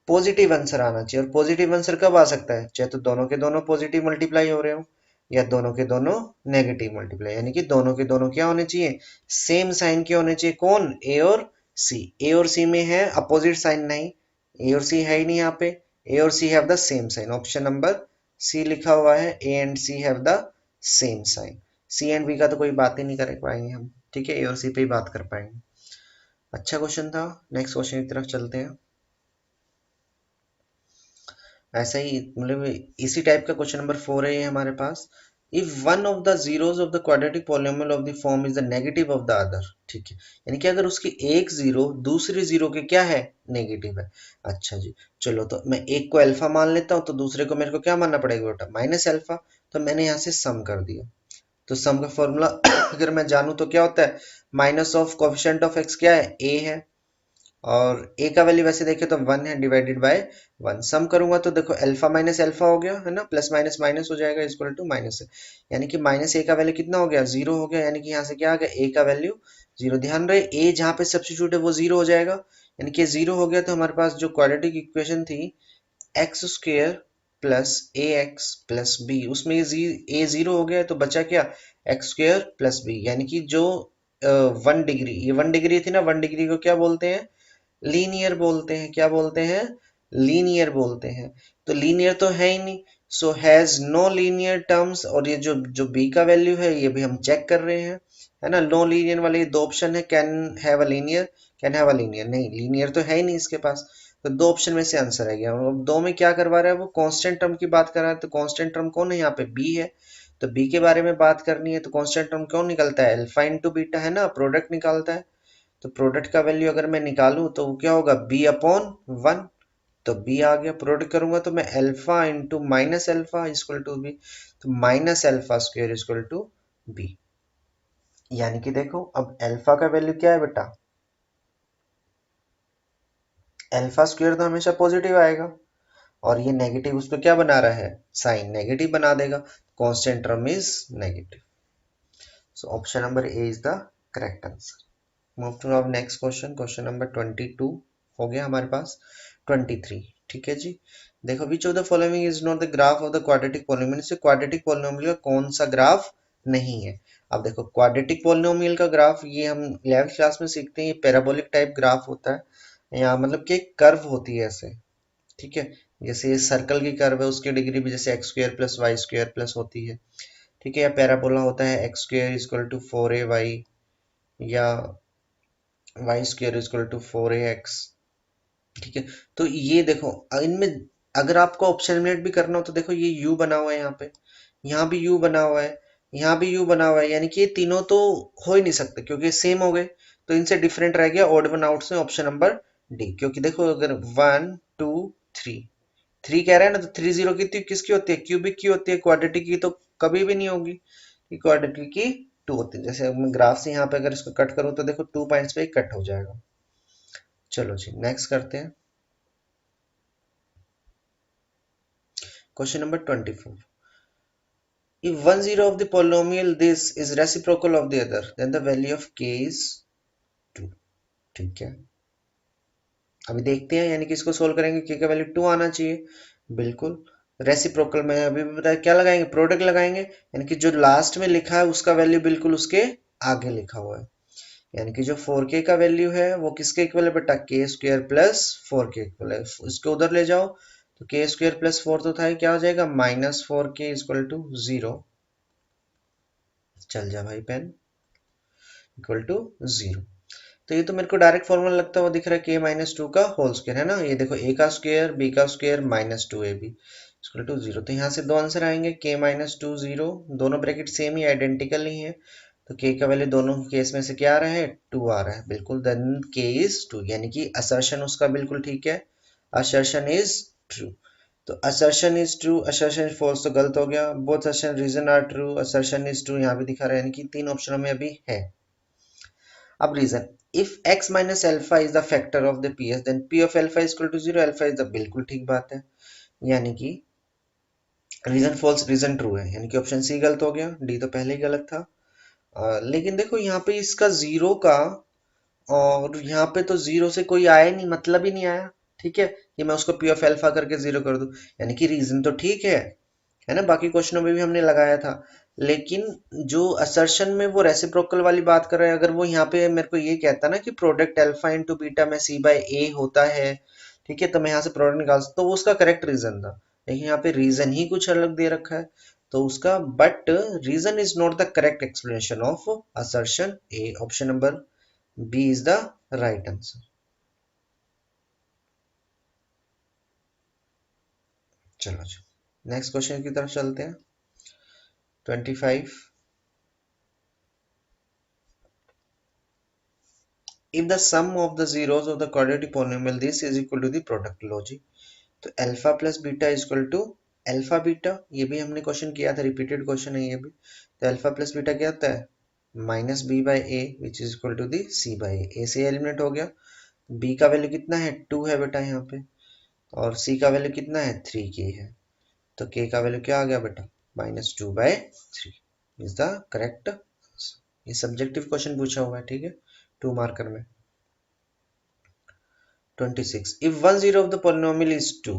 पॉजिटिव आंसर आना चाहिए। और पॉजिटिव आंसर कब आ सकता है? चाहे तो दोनों के दोनों पॉजिटिव मल्टीप्लाई हो रहे हो, या दोनों के दोनों नेगेटिव मल्टीप्लाई, यानी कि दोनों के दोनों क्या होने चाहिए? सेम साइन के होने चाहिए। कौन? ए और सी। ए और सी में है अपोजिट साइन? नहीं, ए और सी है ही नहीं यहाँ पे। ए और C have the same sign. Option number C लिखा हुआ है, A and C have the same sign. C and B का तो कोई बात ही नहीं कर पाएंगे हम। ठीक है, ए और सी पे ही बात कर पाएंगे। अच्छा क्वेश्चन था। नेक्स्ट क्वेश्चन की तरफ चलते हैं। ऐसा ही मतलब इसी टाइप का क्वेश्चन नंबर 4 है ये हमारे पास। If one of the zeros of the quadratic polynomial of the form is the negative of the other. ठीक है, यानी कि अगर उसकी एक जीरो दूसरी जीरो के क्या है? नेगेटिव है। अच्छा जी, चलो तो मैं एक को अल्फा मान लेता हूँ, तो दूसरे को मेरे को क्या मानना पड़ेगा बेटा? Minus alpha. तो मैंने यहाँ से सम कर दिया। तो सम का फॉर्मूला अगर मैं जानूं तो क्या होता है? Minus of coefficient of x क्या है? ए है। और ए का वैल्यू वैसे देखे तो 1 है, डिवाइडेड बाय 1। सम करूंगा तो देखो अल्फा माइनस अल्फा हो गया है ना, प्लस माइनस माइनस हो जाएगा, इक्वल टू माइनस है। यानी कि माइनस ए का वैल्यू कितना हो गया? 0 हो गया। यानी कि यहाँ से क्या आ गया? ए का वैल्यू 0। ध्यान रहे ए जहाँ पे सब्स्टिट्यूट है वो 0 हो जाएगा। यानी कि 0 हो गया। तो हमारे पास जो क्वाड्रेटिक इक्वेशन थी X square plus A X plus B, उसमें ए 0 हो गया, तो बचा क्या? X square plus B. यानी कि जो 1 डिग्री, ये 1 डिग्री थी ना, 1 डिग्री को क्या बोलते हैं? लीनियर बोलते हैं। क्या बोलते हैं? लीनियर बोलते हैं। तो लीनियर तो है ही नहीं, so has no linear terms. और ये जो जो बी का वैल्यू है ये भी हम चेक कर रहे हैं, है ना। नो लीनियर वाले ये दो ऑप्शन है, can have a linear, can have a linear. नहीं, लीनियर तो है ही नहीं इसके पास। तो दो ऑप्शन में से आंसर आ गया। और दो में क्या करवा रहा है वो? कांस्टेंट टर्म की बात कर रहा है। तो कांस्टेंट टर्म कौन है यहाँ पे? बी है। तो बी के बारे में बात करनी है तो कांस्टेंट टर्म कौन निकलता है? अल्फा इंटू बीटा, है ना, प्रोडक्ट निकालता है। तो प्रोडक्ट का वैल्यू अगर मैं निकालूं तो क्या होगा? B upon 1। तो बी आ गया। प्रोडक्ट करूंगा तो मैं alpha into minus alpha equal to B. तो minus alpha square equal to B. यानी कि देखो अब अल्फा का वैल्यू क्या है बेटा? अल्फा स्क्वेयर तो हमेशा पॉजिटिव आएगा, और ये नेगेटिव उसको क्या बना रहा है? साइन नेगेटिव बना देगा। Constant term is negative. So option number A is the correct answer. Move to our next question. Question number 22 हो गया हमारे पास। 23, ठीक है जी। देखो which of the following is not the graph of the quadratic polynomial. से quadratic polynomial का कौन सा ग्राफ नहीं है? अब देखो क्वाड्रेटिक पॉलिनोमियल का ग्राफ ये हम 11th क्लास में सीखते हैं। ये पैराबोलिक टाइप ग्राफ होता है, या मतलब कि एक कर्व होती है ऐसे। ठीक है, जैसे ये सर्कल की कर्व है, उसकी डिग्री भी जैसे X square plus Y square plus होती है। ठीक है, या पैराबोला होता है x square equal to 4ay, या Y square equal to 4ax। ठीक है, तो ये देखो इनमें अगर आपको ऑप्शन एलिमिनेट भी करना हो तो देखो ये u बना हुआ है यहाँ पे, यहाँ भी u बना हुआ है, यहाँ भी u बना हुआ है। यानी कि ये तीनों तो हो ही नहीं सकते क्योंकि सेम हो गए। तो इनसे डिफरेंट रह गया ऑड वन आउट से ऑप्शन नंबर डी। क्योंकि देखो अगर 1 2 3, 3 कह रहा है ना, तो 3 जीरो की किसकी होती है? क्यूबिक की होती है। क्वाड्रेटिक की तो कभी भी नहीं होगी। क्वाड्रेटिक की 2 होती है। जैसे मैं ग्राफ से यहाँ पे अगर इसको कट करूँ तो देखो 2 पॉइंट्स पे कट हो जाएगा। चलो जी नेक्स्ट करते हैं। Question number 24. If one zero of the polynomial this is reciprocal of the other, then the value of k is 2. ठीक है, अभी देखते हैं। यानी कि इसको सोल्व करेंगे, k का वैल्यू 2 आना चाहिए। बिल्कुल रेसिप्रोकल में अभी भी बताया क्या लगाएंगे? प्रोडक्ट लगाएंगे। यानी कि जो लास्ट में लिखा है उसका वैल्यू बिल्कुल उसके आगे लिखा हुआ है। यानी कि जो 4k का वैल्यू है वो किसके इक्वल है बेटा? के स्क्वायर प्लस 4k इक्वल है। इसको उधर ले जाओ तो के स्क्वायर प्लस 4 तो था, क्या हो जाएगा? Minus 4k equal to 0। चल जा भाई पेन, इक्वल टू 0। तो ये तो मेरे को डायरेक्ट फॉर्मूला लगता हुआ दिख रहा है, के माइनस 2 का होल स्क्वायर, है ना। ये देखो ए का स्क्वायर बी का square minus 2ab। Equal to 0। तो यहाँ से दो आंसर आएंगे, k माइनस 2 0, दोनों ब्रैकेट सेम ही आइडेंटिकल ही है, तो k का वैल्यू दोनों केस में से क्या आ रहा है, 2 आ रहा है, बिल्कुल। देन k इज 2, यानी कि असर्शन उसका बिल्कुल ठीक है, असर्शन इज ट्रू। तो assertion is true, assertion is false तो गलत हो गया। Both assertion reason are true, assertion is true यहाँ भी दिखा रहा है, यानी कि तीन ऑप्शनों में अभी है। अब reason, if x minus alpha is the factor of the PS then p of alpha is equal to 0, alpha is the, बिल्कुल ठीक बात है, यानी कि रीजन फॉल्स रीजन ट्रू है, यानी कि ऑप्शन सी गलत हो गया, डी तो पहले ही गलत था। लेकिन देखो यहाँ पे इसका जीरो का, और यहाँ पे तो जीरो से कोई आया नहीं, मतलब ही नहीं आया, ठीक है, कि मैं उसको पी ऑफ एल्फा करके जीरो कर दूं, यानी कि रीजन तो ठीक है ना, बाकी क्वेश्चनों में भी हमने लगाया था। लेकिन जो असर्शन में वो रेसिप्रोकल वाली बात कर रहे हैं, अगर वो यहाँ पे मेरे को ये कहता ना कि प्रोडक्ट अल्फा इंटू बीटा में सी बाय ए होता है, ठीक है, तो मैं यहाँ से प्रोडक्ट निकाल सकता, तो वो उसका करेक्ट रीजन था। लेकिन यहाँ पे रीजन ही कुछ अलग दे रखा है, तो उसका, but reason is not the correct explanation of assertion A, option number B is the right answer. चलो जी, नेक्स्ट क्वेश्चन की तरफ चलते हैं। 25, if the sum of the zeros of the quadratic polynomial this is equal to the product, लो जी, तो alpha plus beta is equal to alpha beta, ये भी हमने क्वेश्चन किया था, रिपीटेड क्वेश्चन है ये भी। तो अल्फा प्लस बीटा क्या होता है, minus B by A which is equal to the C by A से एलिमिनेट हो गया। बी का वैल्यू कितना है, 2 है बेटा यहाँ पे, और सी का वैल्यू कितना है, 3 के है, तो के का वैल्यू क्या आ गया बेटा, minus 2/3 is the correct answer. ये सब्जेक्टिव क्वेश्चन पूछा हुआ है, ठीक है, 2 मार्कर में। 26, if one zero of the polynomial is 2,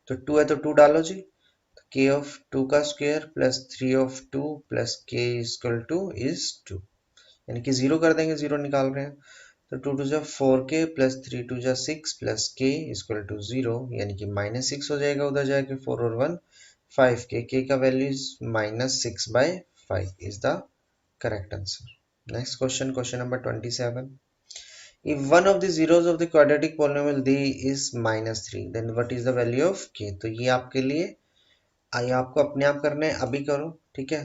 तो 2 है तो 2 डालो जी, तो k of 2 का square plus 3 of 2 plus k equal two is 2, यानी कि जीरो कर देंगे, जीरो निकाल रहे हैं, तो 2 टू जा 4k प्लस 3 टू जा 6 प्लस k इक्वल टू 0, यानी कि माइनस 6 हो जाएगा, उधर जाके 4 और 1 5k, k का value is minus 6/5 is the correct answer. Next question, question number 27, if one of the zeros of the quadratic polynomial d is -3 then what is the value of k। तो ये आपके लिए, ये आपको अपने आप करना है, अभी करो, ठीक है,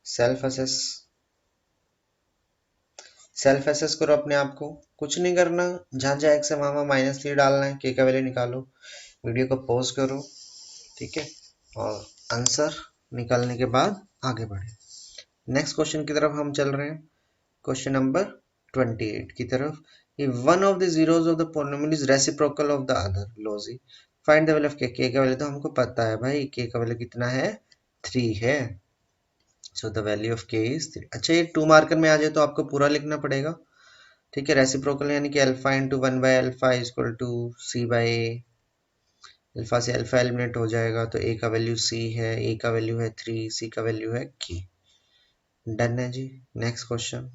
सेल्फ असेस, सेल्फ असेस करो अपने आप को, कुछ नहीं करना, जहां जहां x है वहां -3 डालना है, k का वैल्यू निकालो, वीडियो को पॉज करो, ठीक है, और आंसर निकालने के बाद आगे बढ़े। नेक्स्ट क्वेश्चन की तरफ हम चल रहे हैं, क्वेश्चन नंबर 28 की तरफ। if one of the zeros of the polynomial is reciprocal of the other, लो जी, find the value of k, k का वैल्यू तो हमको पता है भाई, k का वैल्यू कितना है, 3 है, so the value of k is 3। अच्छा, ये 2 मार्कर में आ जाए तो आपको पूरा लिखना पड़ेगा, ठीक है, रेसिप्रोकल यानी कि alpha into one by alpha equal to C by A, alpha से अल्फा एलिमिनेट हो जाएगा, तो a का वैल्यू c है, a का वैल्यू है 3, c का वैल्यू है k। डन है जी। Next question,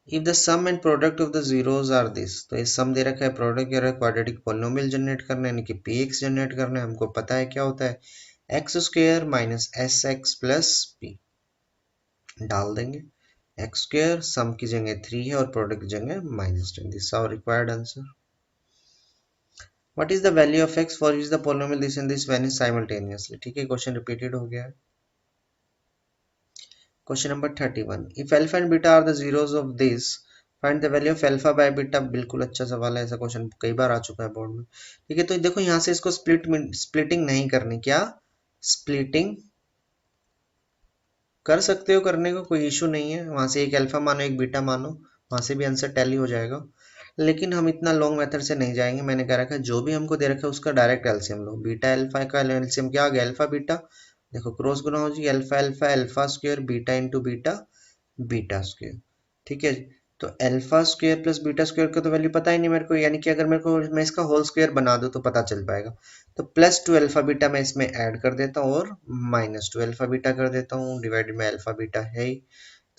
if the sum and product of the zeros are this, तो ये सम दे रखा है, प्रोडक्ट कह रहा है क्वाड्रेटिक पॉलिनोमियल जनरेट करना है, यानी कि px जनरेट करना है, हमको पता है क्या होता है, X square minus S X plus P, डाल देंगे, एक्स स्क्वायर सम की जगह 3 है और प्रोडक्ट की जगह -10, this our required answer. What is the value of X for which the polynomial this and this vanish simultaneously, ठीक है, क्वेश्चन रिपीटेड हो गया है। Question number 31, if alpha and beta are the zeros of this find the value of alpha by beta, बिल्कुल अच्छा सवाल है, ऐसा क्वेश्चन कई बार आ चुका है बोर्ड में, ठीक है। तो देखो यहाँ से इसको स्प्लिटिंग नहीं करनी, क्या स्प्लिटिंग कर सकते हो, करने को कोई इशू नहीं है, वहां से एक अल्फा मानो एक बीटा मानो, वहां से भी आंसर टैली हो जाएगा, लेकिन हम इतना लॉन्ग मेथड से नहीं जाएंगे। मैंने कह रखा है जो भी हमको दे रखा है उसका डायरेक्ट एलसीएम लो, बीटा अल्फा का एलसीएम क्या आ गया, अल्फा बीटा, देखो क्रॉस गुना हो जी, alpha alpha alpha square beta into beta beta square, ठीक है। तो alpha square plus beta square का तो वैल्यू पता ही नहीं मेरे को, यानी कि अगर मेरे को मैं इसका होल स्क्वायर बना दूं तो पता चल पाएगा, तो +2 अल्फा बीटा मैं इसमें ऐड कर देता हूँ और -2 अल्फा बीटा कर देता हूँ, डिवाइडेड में अल्फा बीटा है ही।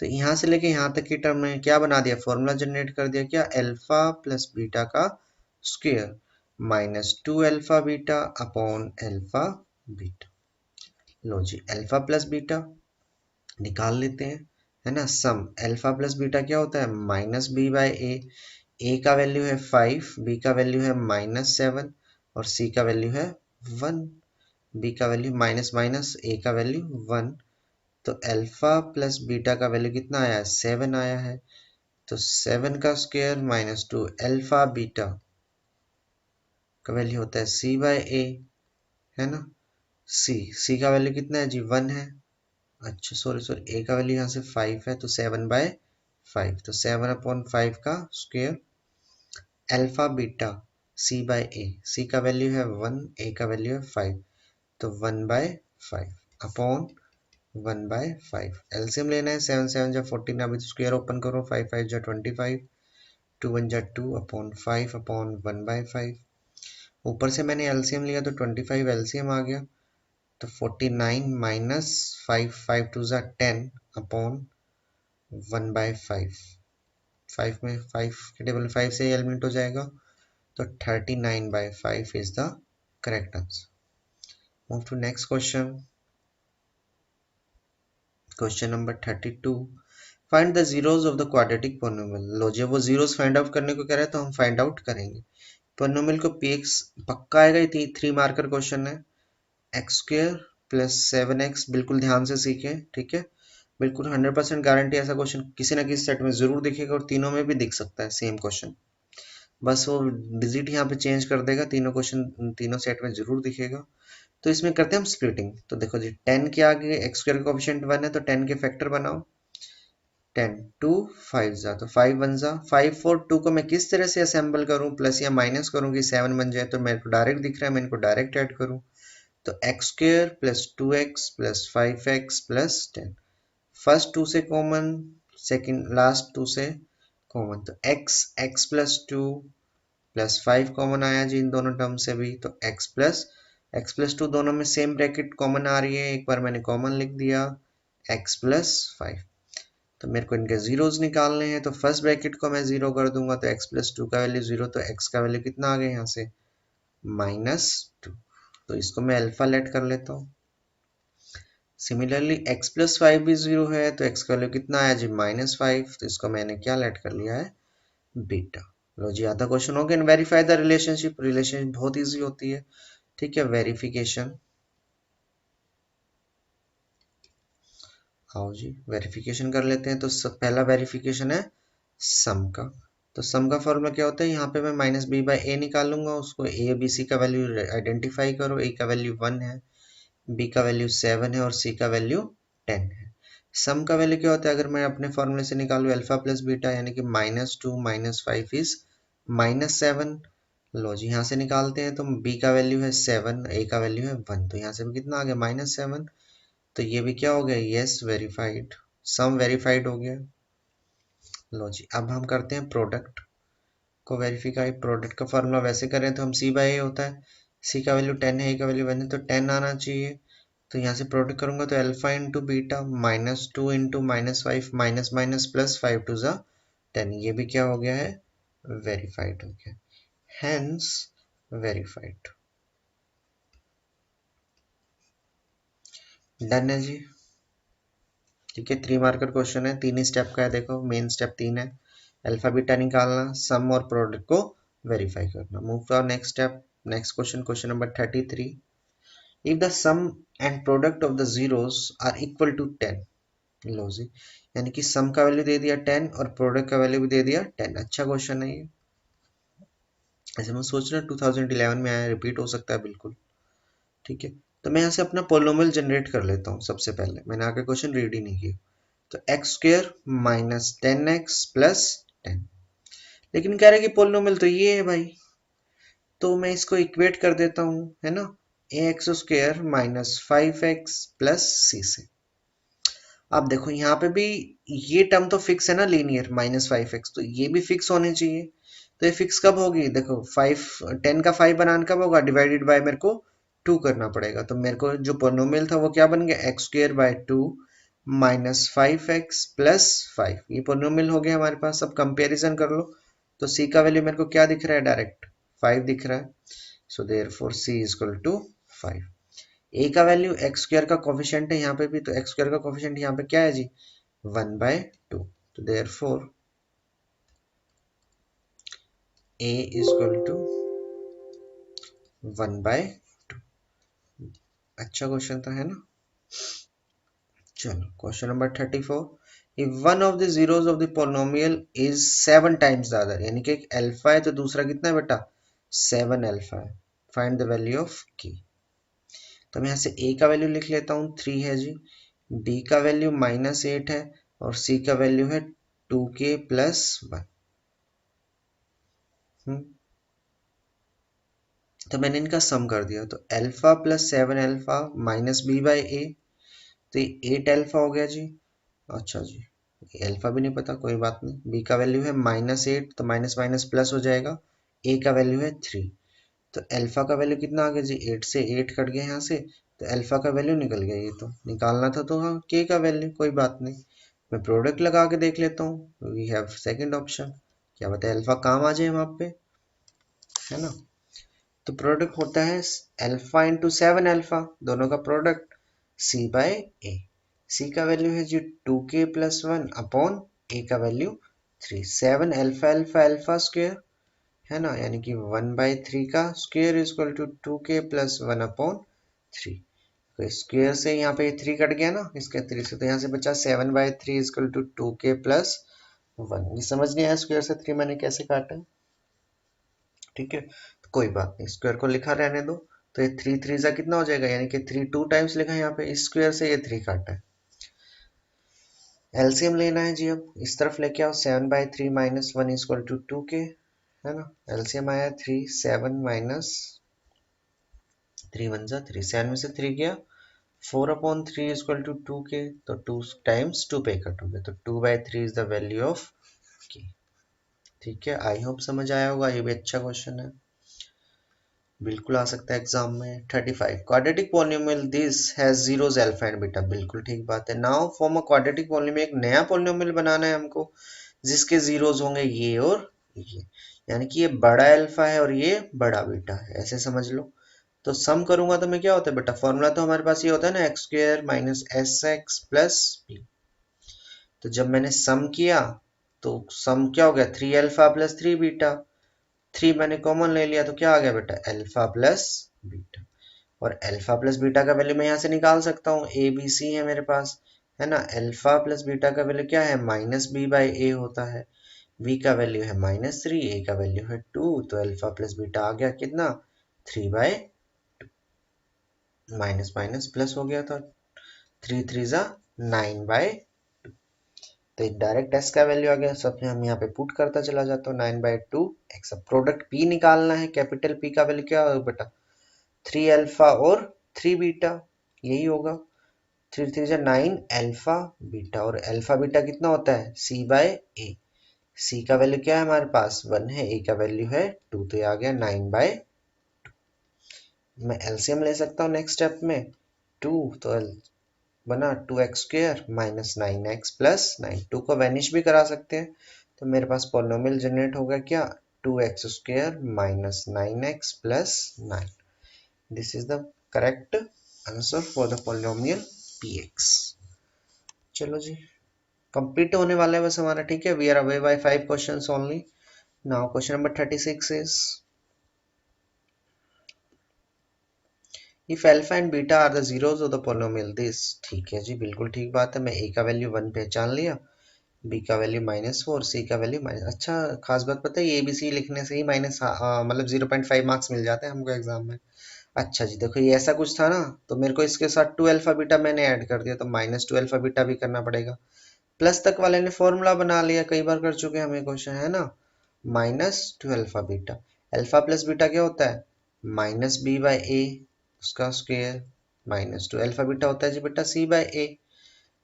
तो यहाँ से लेके यहाँ तक की टर्म में क्या बना दिया, फॉर्मूला जनरेट कर दिया, क्या, अल्फा प्लस बीटा का square -2 alpha beta upon alpha beta. लो जी, अल्फा प्लस बीटा निकाल लेते हैं, है ना, सम अल्फा प्लस बीटा क्या होता है, -b/a, a का वैल्यू है 5, b का वैल्यू है -7 और c का वैल्यू है 1, बी का वैल्यू माइनस माइनस ए का वैल्यू 1, तो अल्फा प्लस बीटा का वैल्यू कितना आया है 7 आया है, तो 7 का स्क्वायर माइनस 2 अल्फा बीटा का वैल्यू होता है सी बाय ए, है ना। सी का वैल्यू कितना है जी 1 है, अच्छा सॉरी सॉरी ए का वैल्यू यहाँ से 5 है, तो 7/5, तो 7/5 का square alpha beta C by ए, सी का वैल्यू है 1, ए का वैल्यू है 5, तो 1/5 अपॉन 1/5। एलसीएम लेना है, 7 7 जा 14, अभी तो स्क्वायर ओपन करो, 5 5 जा 25, 2 1 जा 2 अपॉन 5 अपॉन 1/5। ऊपर से मैंने एलसीएम लिया तो 25 एलसीएम आ गया, तो 49 माइनस 5 5 2 जा 10 अपॉन 1/5। 5 में 5 के टेबल 5 से एलिमिनेट हो जाएगा, तो 39/5 is the correct answer. Move to next question, question number 32। Find the zeros of the quadratic polynomial. लो जी, वो जीरोस फाइंड आउट करने को कह रहे हैं, तो हम फाइंड आउट करेंगे। पोलिनोमियल को पीएक्स पक्का आएगा, ये 3 मार्कर क्वेश्चन है। एक्स स्क्वायर प्लस 7x, बिल्कुल ध्यान से सीखें, ठीक है। बिल्कुल 100% गारंटी ऐसा क्वेश्चन किसी ना किसी सेट में जरूर दिखेगा, और तीनों में भी दिख सकता है सेम क्वेश्चन, बस वो डिजिट यहाँ पे चेंज कर देगा, तीनों क्वेश्चन तीनों सेट में जरूर दिखेगा। तो इसमें करते हैं हम स्प्लिटिंग। तो देखो जी, 10 के आगे एक्स स्क्वायर का कोएफिशिएंट 1 है, तो 10 के फैक्टर बनाओ। 10 2 5 जा, तो 5 1 जा 5 4 2 को मैं किस तरह से असेंबल करूं, प्लस या माइनस करूं कि 7 बन जाए, तो मेरे को डायरेक्ट दिख रहा है, मैं इनको डायरेक्ट ऐड करूं, तो x square plus 2x plus 5x plus 10, first 2 से कॉमन, सेकंड लास्ट 2 से कॉमन, तो x प्लस 2 प्लस 5 कॉमन आया जी इन दोनों टर्म से भी, तो x प्लस 2 दोनों में सेम ब्रैकेट कॉमन आ रही है, एक बार मैंने कॉमन लिख दिया x प्लस 5। तो मेरे को इनके जीरोस निकालने हैं, तो फर्स्ट ब्रैकेट को मैं जीरो कर दूंगा, तो x प्लस 2 का वैल्यू जीरो, तो x का वैल्यू कितना आ गया यहाँ से -2, तो इसको मैं अल्फा लेट कर लेता हूँ। सिमिलरली x प्लस 5 भी जीरो है, तो x का वैल्यू कितना आया जी -5, तो इसको मैंने क्या लेट कर लिया है बीटा। लो जी, आधा क्वेश्चन हो गया। वेरीफाई द रिलेशनशिप, रिलेशनशिप बहुत इजी होती है, ठीक है। वेरिफिकेशन, आओ जी वेरिफिकेशन कर लेते हैं। तो पहला वेरिफिकेशन है सम का। तो सम का फॉर्मूला क्या होता है, यहाँ पे मैं माइनस बी बाई ए निकालूंगा, उसको ए बी सी का वैल्यू आइडेंटिफाई करो। ए का वैल्यू 1 है, बी का वैल्यू 7 है, और सी का वैल्यू 10 है। सम का वैल्यू क्या होता है, अगर मैं अपने फॉर्मूले से निकालू अल्फा प्लस बीटा, यानी कि -2 -5 इज -7। लो जी, यहाँ से निकालते हैं, तो b का वैल्यू है 7, a का वैल्यू है 1, तो यहाँ से भी कितना आ गया -7, तो ये भी क्या हो गया, यस वेरीफाइड, सम वेरीफाइड हो गया। लो जी, अब हम करते हैं प्रोडक्ट को वेरीफाई। प्रोडक्ट का फॉर्मूला वैसे करें तो हम c बाई ए होता है, c का वैल्यू 10 है, a का वैल्यू 1 है, तो 10 आना चाहिए। तो यहाँ से प्रोडक्ट करूंगा तो alpha into beta -2 into -5 minus minus plus 5 two ज़ा 10, ये भी क्या हो गया है वेरीफाइड हो गया, हैंस वेरीफाइड। डन है जी, ठीक है। 3 मार्कर क्वेश्चन है, 3 ही स्टेप का है, देखो मेन स्टेप 3 है, अल्फा बीटा निकालना, सम और प्रोडक्ट को वेरीफाई करना। Move to next step, next question, question number 33। If the sum and product of the zeros are equal to 10, लो जी, यानी कि सम का वैल्यू दे दिया 10 और प्रोडक्ट का वैल्यू भी दे दिया 10। अच्छा क्वेश्चन है ये, ऐसे मैं सोच रहा हूँ 2011 में आया, रिपीट हो सकता है बिल्कुल, ठीक है। तो मैं यहाँ से अपना पोलिनोमियल जनरेट कर लेता हूँ। सबसे पहले मैंने आगे क्वेश्चन रीड ही नहीं किया, तो x square minus 10x plus 10, लेकिन कह रहे हैं कि पोलिनोमियल तो ये है भाई, तो मैं इसको इक्वेट कर देता हूँ, है ना, A X square minus 5x plus C से। अब देखो यहाँ पे भी ये टर्म तो फिक्स है ना, लीनियर -5x, तो ये भी फिक्स होनी चाहिए। तो ये फिक्स कब होगी, देखो 5 10 का 5 बनाना कब होगा, डिवाइडेड बाय मेरे को 2 करना पड़ेगा। तो मेरे को जो पोलिनोमियल था वो क्या बन गया, x square by 2 minus 5x plus 5, ये पोलिनोमियल हो गया हमारे पास। अब कंपेरिजन कर लो, तो c का वैल्यू मेरे को क्या दिख रहा है, डायरेक्ट 5 दिख रहा है, so therefore c is equal to 5। A का वैल्यू एक्स स्क्वायर का कोफिशिएंट है यहाँ पे भी, तो एक्स स्क्वायर का कोफिशिएंट यहाँ पे क्या है जी 1/2, तो therefore a is equal to 1/2। अच्छा क्वेश्चन था, है ना। चलो question number 34, if one of the zeros of the polynomial is 7 times the other, यानी कि एक अल्फा है तो दूसरा कितना है बेटा 7 अल्फा है, फाइंड द वैल्यू ऑफ की। तो मैं यहाँ से a का वैल्यू लिख लेता हूँ 3 है जी, b का वैल्यू -8 है और c का वैल्यू है 2k प्लस 1। तो मैंने इनका सम कर दिया, तो alpha plus 7 alpha minus B by A, तो ये 8 अल्फा हो गया जी। अच्छा जी, अल्फा भी नहीं पता, कोई बात नहीं। बी का वैल्यू है -8, तो माइनस माइनस प्लस हो जाएगा। ए का वैल्यू है 3, तो अल्फा का वैल्यू कितना आ गया जी, 8 से 8 कट गया यहाँ से, तो अल्फा का वैल्यू निकल गया। ये तो निकालना था, तो हाँ के का वैल्यू, कोई बात नहीं। मैं प्रोडक्ट लगा के देख लेता हूँ, वी हैव सेकेंड ऑप्शन, क्या बताए अल्फा काम आ जाए वहाँ पे, है ना। तो प्रोडक्ट होता है अल्फा इंटू 7 अल्फा, दोनों का प्रोडक्ट सी बाय ए। सी का वैल्यू है जी 2k प्लस 1 अपॉन ए का value 3। 7 alpha alpha alpha square, है ना, यानी कि 1/3 का square is equal to 2k plus 1 upon 3। तो स्क्वेयर से यहाँ पे 3 कट गया ना, इसके 3 से, तो यहाँ से बचा 7/3 is equal to 2k plus 1। ये समझ नहीं आया स्क्वेयर से 3 मैंने कैसे काटा, ठीक है, तो कोई बात नहीं, स्क्वायर को लिखा रहने दो। तो ये 3 3 जा कितना हो जाएगा, यानी कि 3 2 टाइम्स लिखा है यहाँ पे, इस स्क्वायर से ये 3 काटा है। एलसीएम लेना है जी, अब इस तरफ लेके आओ, 7/3 माइनस 1 इक्वल टू 2k, है ना। एलसीएम आया 3 7 माइनस 3 1 जा 3, 7 में से 3 गया, 4/3 इक्वल टू 2k, तो 2 टाइम्स 2 पे कट हो गया, तो 2/3 is the value of k। ठीक है, आई होप समझ आया होगा, ये भी अच्छा क्वेश्चन है, बिल्कुल आ सकता है एग्जाम में। 35, quadratic polynomial this has zeros alpha and beta, बिल्कुल ठीक बात है। Now form a quadratic polynomial, एक नया पॉलिनोमियल बनाना है हमको जिसके जीरोस होंगे ये और ये, यानी कि ये बड़ा अल्फा है और ये बड़ा बीटा है, ऐसे समझ लो। तो सम करूंगा तो मैं क्या होता है बेटा, फॉर्मूला तो हमारे पास ये होता है ना, X square minus S X plus B. तो जब मैंने सम किया तो सम क्या हो गया, 3 अल्फा प्लस 3 बीटा, 3 मैंने कॉमन ले लिया, तो क्या आ गया बेटा अल्फा प्लस बीटा। और अल्फा प्लस बीटा का वैल्यू मैं यहाँ से निकाल सकता हूँ, ए बी सी है मेरे पास, है ना। अल्फा प्लस बीटा का वैल्यू क्या है, माइनस बी बाई ए होता है। बी का वैल्यू है -3, ए का वैल्यू है 2, तो अल्फा प्लस बीटा आ गया कितना 3/, माइनस माइनस प्लस हो गया था, 3 3 जा 9/2। तो डायरेक्ट एस का वैल्यू आ गया, सब हम यहाँ पे पुट करता चला जाता हूँ, 9/2 एक्स। अब प्रोडक्ट पी निकालना है, कैपिटल पी का वैल्यू क्या होगा बेटा 3 अल्फा और 3 बीटा, यही होगा। 3 3 जा 9 अल्फा बीटा, और अल्फा बीटा कितना होता है सी बाय ए। सी का वैल्यू क्या है हमारे पास 1 है, ए का वैल्यू है 2, तो ये आ गया 9/। मैं एलसीएम ले सकता हूँ नेक्स्ट स्टेप में, 2 तो बना 2x square minus 9x plus 9, 2 को वैनिश भी करा सकते हैं, तो मेरे पास पॉलिनोमियल जनरेट होगा क्या 2x square minus 9x plus 9। This is the correct answer for the polynomial px। चलो जी, कंप्लीट होने वाला है बस हमारा, ठीक है। We are away by 5 questions only. Now question number 36 is, if alpha and beta are the zeros of the polynomial this, ठीक है जी, बिल्कुल ठीक बात है। मैं ए का वैल्यू 1 पहचान लिया, बी का वैल्यू -4, सी का वैल्यू माइनस, अच्छा खास बात पता है, ए बी सी लिखने से ही माइनस मतलब 0.5 मार्क्स मिल जाते हैं हमको एग्जाम में। अच्छा जी, देखो ये ऐसा कुछ था ना, तो मेरे को इसके साथ 2 अल्फा बीटा मैंने ऐड कर दिया, तो -2 अल्फा बीटा भी करना पड़ेगा। प्लस तक वाले ने फॉर्मूला बना लिया, कई बार कर चुके हैं हम ये क्वेश्चन, है ना। -2 alpha beta, alpha plus beta क्या होता है माइनस बी बाई ए, उसका स्क्वायर, -2 अल्फा बीटा होता है जी बेटा सी बाई ए,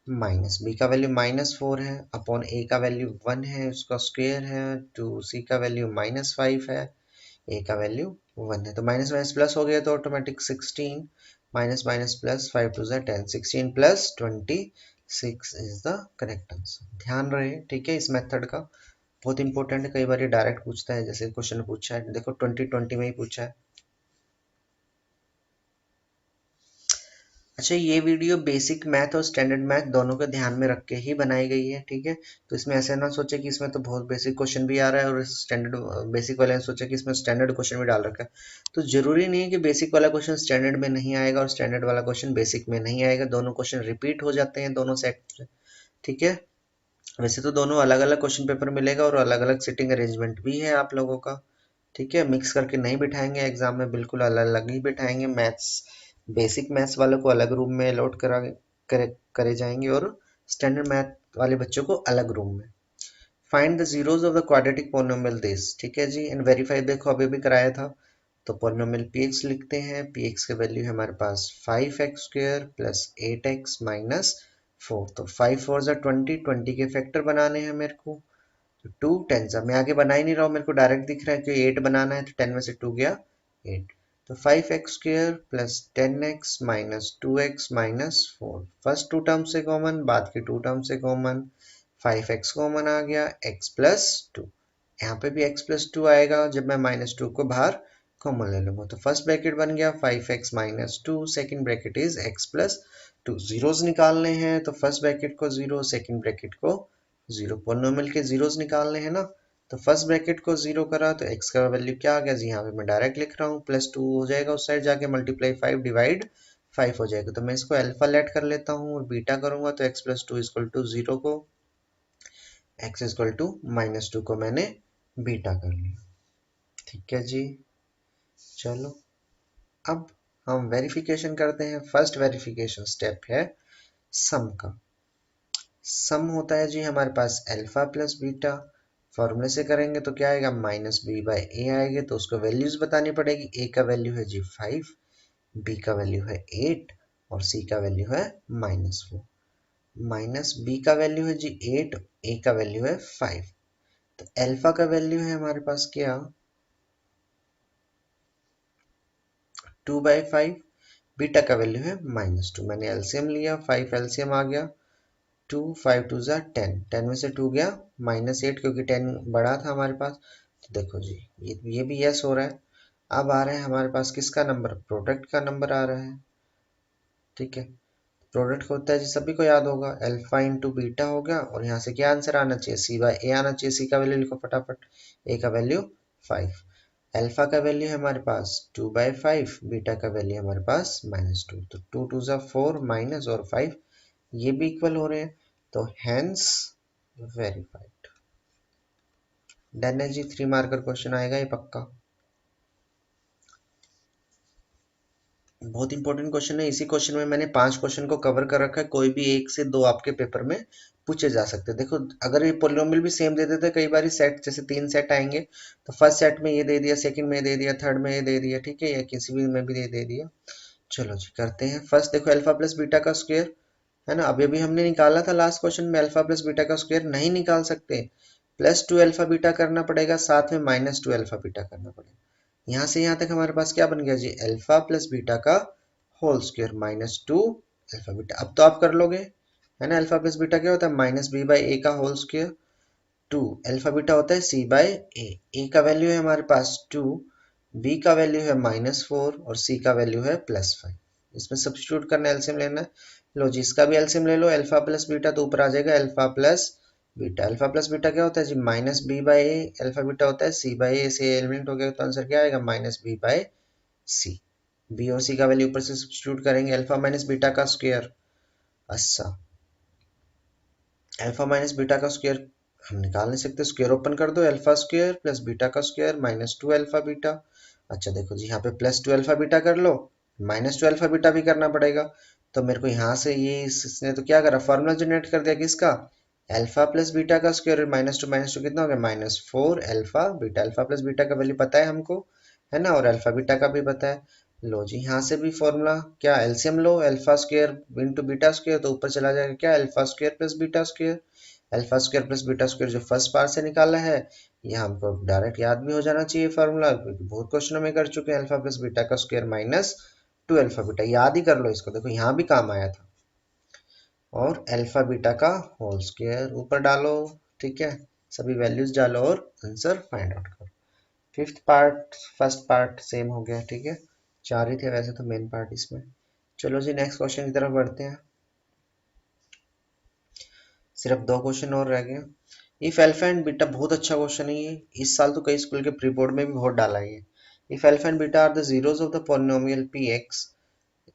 माइनस बी का वैल्यू -4 है अपॉन ए का वैल्यू 1 है, उसका स्क्वायर है, टू सी का वैल्यू -5 है, ए का वैल्यू 1 है, तो माइनस माइनस प्लस हो गया, तो automatic 16 minus minus plus 5 2 10, 16 plus 26 is the correct answer. ध्यान रहे, ठीक है, इस मेथड का बहुत इंपॉर्टेंट है, कई बार ये डायरेक्ट पूछता है, जैसे क्वेश्चन पूछा है देखो 2020 में ही पूछा है। अच्छा, ये वीडियो बेसिक मैथ और स्टैंडर्ड मैथ दोनों को ध्यान में रख के ही बनाई गई है, ठीक है। तो इसमें ऐसे ना सोचे कि इसमें तो बहुत बेसिक क्वेश्चन भी आ रहा है और स्टैंडर्ड बेसिक वाले ने सोचा कि इसमें स्टैंडर्ड क्वेश्चन भी डाल रखा है। तो जरूरी नहीं है कि बेसिक वाला क्वेश्चन स्टैंडर्ड में नहीं आएगा और स्टैंडर्ड वाला क्वेश्चन बेसिक में नहीं आएगा। दोनों क्वेश्चन रिपीट हो जाते हैं दोनों सेट से, ठीक है। वैसे तो दोनों अलग अलग क्वेश्चन पेपर मिलेगा और अलग अलग सिटिंग अरेंजमेंट भी है आप लोगों का, ठीक है। मिक्स करके नहीं बिठाएंगे एग्जाम में, बिल्कुल अलग अलग ही बिठाएंगे। मैथ्स बेसिक मैथ्स वालों को अलग रूम में अलॉट करे जाएंगे और स्टैंडर्ड मैथ वाले बच्चों को अलग रूम में। Find the zeros of the quadratic polynomial this, ठीक है जी। एंड वेरीफाई, देखो अभी भी कराया था। तो पोलिनोमियल px लिखते हैं। px की वैल्यू है हमारे पास 5x² प्लस 8x माइनस 4। तो 5 4 ज़ा 20, 20 के फैक्टर बनाने हैं मेरे को। तो 2 10 ज़ा, मैं आगे बना ही नहीं रहा हूँ, मेरे को डायरेक्ट दिख रहा है कि 8 बनाना है। तो 10 में से 2 गया 8। तो 5x² plus 10x minus 2x minus 4। First two term से कॉमन, बाद की टू टर्म से कॉमन। 5x कॉमन आ गया, x प्लस 2। यहाँ पे भी x प्लस 2 आएगा जब मैं माइनस 2 को बाहर कॉमन ले लूंगा। तो फर्स्ट ब्रैकेट बन गया 5x minus 2, second bracket is x plus 2। Zeros निकालने हैं तो फर्स्ट ब्रैकेट को 0, सेकेंड ब्रैकेट को 0। पोलिनोमियल के जीरोस निकालने हैं ना, तो फर्स्ट ब्रैकेट को 0 करा तो x का वैल्यू क्या आ गया जी, यहाँ पे मैं डायरेक्ट लिख रहा हूँ प्लस 2 हो जाएगा, उस साइड जाके मल्टीप्लाई 5 डिवाइड 5 हो जाएगा। तो मैं इसको अल्फा लेट कर लेता हूँ और बीटा करूंगा तो x प्लस 2 इक्वल टू 0 को x इक्वल टू माइनस 2 को मैंने बीटा कर लिया, ठीक है जी। चलो अब हम वेरिफिकेशन करते हैं। फर्स्ट वेरिफिकेशन स्टेप है सम का। सम होता है जी हमारे पास अल्फा प्लस बीटा। फॉर्मूले से करेंगे तो क्या आएगा, माइनस बी बाई ए आएगा। तो उसको वैल्यूज बतानी पड़ेगी। ए का वैल्यू है जी 5, बी का वैल्यू है 8 और सी का वैल्यू है -4। माइनस बी का वैल्यू है जी 8, ए का वैल्यू है 5। तो अल्फा का वैल्यू है हमारे पास क्या, 2/5। बीटा का वैल्यू है -2। मैंने एलसीएम लिया, 5 एलसीएम आ गया 2, 5 2 ज़ा 10, 10 में से 2 गया -8 क्योंकि 10 बड़ा था हमारे पास। तो देखो जी ये भी यस हो रहा है। अब आ रहे हैं हमारे पास किसका नंबर, प्रोडक्ट का नंबर आ रहा है, ठीक है। प्रोडक्ट होता है जी, सभी को याद होगा, अल्फा इंटू बीटा हो गया और यहाँ से क्या आंसर आना चाहिए, सी बाई ए आना चाहिए। सी का वैल्यू लिखो फटाफट, ए का वैल्यू 5। अल्फा का वैल्यू है हमारे पास 2/5, बीटा का वैल्यू है हमारे पास -2। तो 2 2 ज़ा 4 माइनस और 5 ये भी इक्वल हो रहे हैं। तो हैंस वेरीफाइड। डन है जी, 3 मार्कर क्वेश्चन आएगा ये पक्का। बहुत इंपॉर्टेंट क्वेश्चन है। इसी क्वेश्चन में मैंने 5 क्वेश्चन को कवर कर रखा है। कोई भी 1 से 2 आपके पेपर में पूछे जा सकते हैं। देखो अगर ये पोलिनोमियल भी सेम दे देते, कई बार सेट जैसे 3 सेट आएंगे तो फर्स्ट सेट में ये दे दिया, सेकंड में दे दिया, थर्ड में ये दे दिया, ठीक है, या किसी भी में भी दे दिया। चलो जी करते हैं। फर्स्ट देखो अल्फा प्लस बीटा का स्क्वायर है ना, अभी अभी हमने निकाला था लास्ट क्वेश्चन में। अल्फा प्लस बीटा का स्क्वायर नहीं निकाल सकते, +2 अल्फा बीटा करना पड़ेगा, साथ में -2 अल्फा बीटा करना पड़ेगा। यहाँ से यहाँ तक हमारे पास क्या बन गया जी, अल्फा प्लस बीटा का होल स्क्वायर -2 अल्फा बीटा। अब तो आप कर लोगे है ना। अल्फा प्लस बीटा क्या होता है, -b/a का होल स्क्वायर। 2 अल्फा बीटा होता है c/a। a का वैल्यू है हमारे पास 2, b का वैल्यू है -4 और c का वैल्यू है +5। इसमें सब्स्टिट्यूट करना, एलसीएम लेना है। लो जी इसका भी एलसीएम ले लो, अल्फा प्लस बीटा तो ऊपर आ जाएगा alpha plus beta. Alpha plus beta क्या होता है जी, -b/a। अल्फा बीटा होता है c/a, से एलिमिनेट हो गया तो आंसर क्या आएगा, -b/c। बी और सी का वैल्यू ऊपर से सब्स्टिट्यूट करेंगे, अल्फा माइनस बीटा का स्क्वायर। अच्छा, अल्फा माइनस बीटा का स्क्वायर हम निकाल नहीं सकते, स्क्वायर ओपन कर दो, अल्फा स्क्वायर प्लस बीटा का स्क्वायर -2 अल्फा बीटा। अच्छा देखो जी यहाँ पे +2 अल्फा बीटा कर लो, -2 अल्फा बीटा भी करना पड़ेगा। तो मेरे को यहाँ से ये इसने तो क्या करा, फॉर्मूला जनरेट कर दिया किसका, अल्फा प्लस बीटा का स्क्वायर। -2 कितना हो गया, -4 alpha beta. Alpha plus beta का वैल्यू पता है हमको है ना, और अल्फा बीटा का भी पता है। लो जी यहाँ से भी फॉर्मूला क्या, एलसीएम लो, alpha square into beta square, तो ऊपर चला जाएगा क्या, alpha square plus beta square. Alpha square plus beta square जो फर्स्ट पार्ट से निकाला है, ये हमको डायरेक्ट याद भी हो जाना चाहिए फार्मूला, क्योंकि बहुत क्वेश्चनों में कर चुके हैं। अल्फा प्लस बीटा का स्क्वायर -2 अल्फा बीटा, याद ही कर लो इसको, देखो यहाँ भी काम आया था। और अल्फा बीटा का होल स्क्वायर ऊपर डालो, ठीक है, सभी वैल्यूज डालो और आंसर फाइंड आउट करो। Fifth part first part same हो गया, ठीक है, 4 ही थे वैसे तो मेन पार्ट इसमें। चलो जी नेक्स्ट क्वेश्चन की तरफ बढ़ते हैं। सिर्फ 2 क्वेश्चन और रह गए। इफ अल्फा एंड बीटा, बहुत अच्छा क्वेश्चन है ये, इस साल तो कई स्कूल के प्री बोर्ड में भी बहुत डाला है ये। If alpha and beta are the zeros of the polynomial P X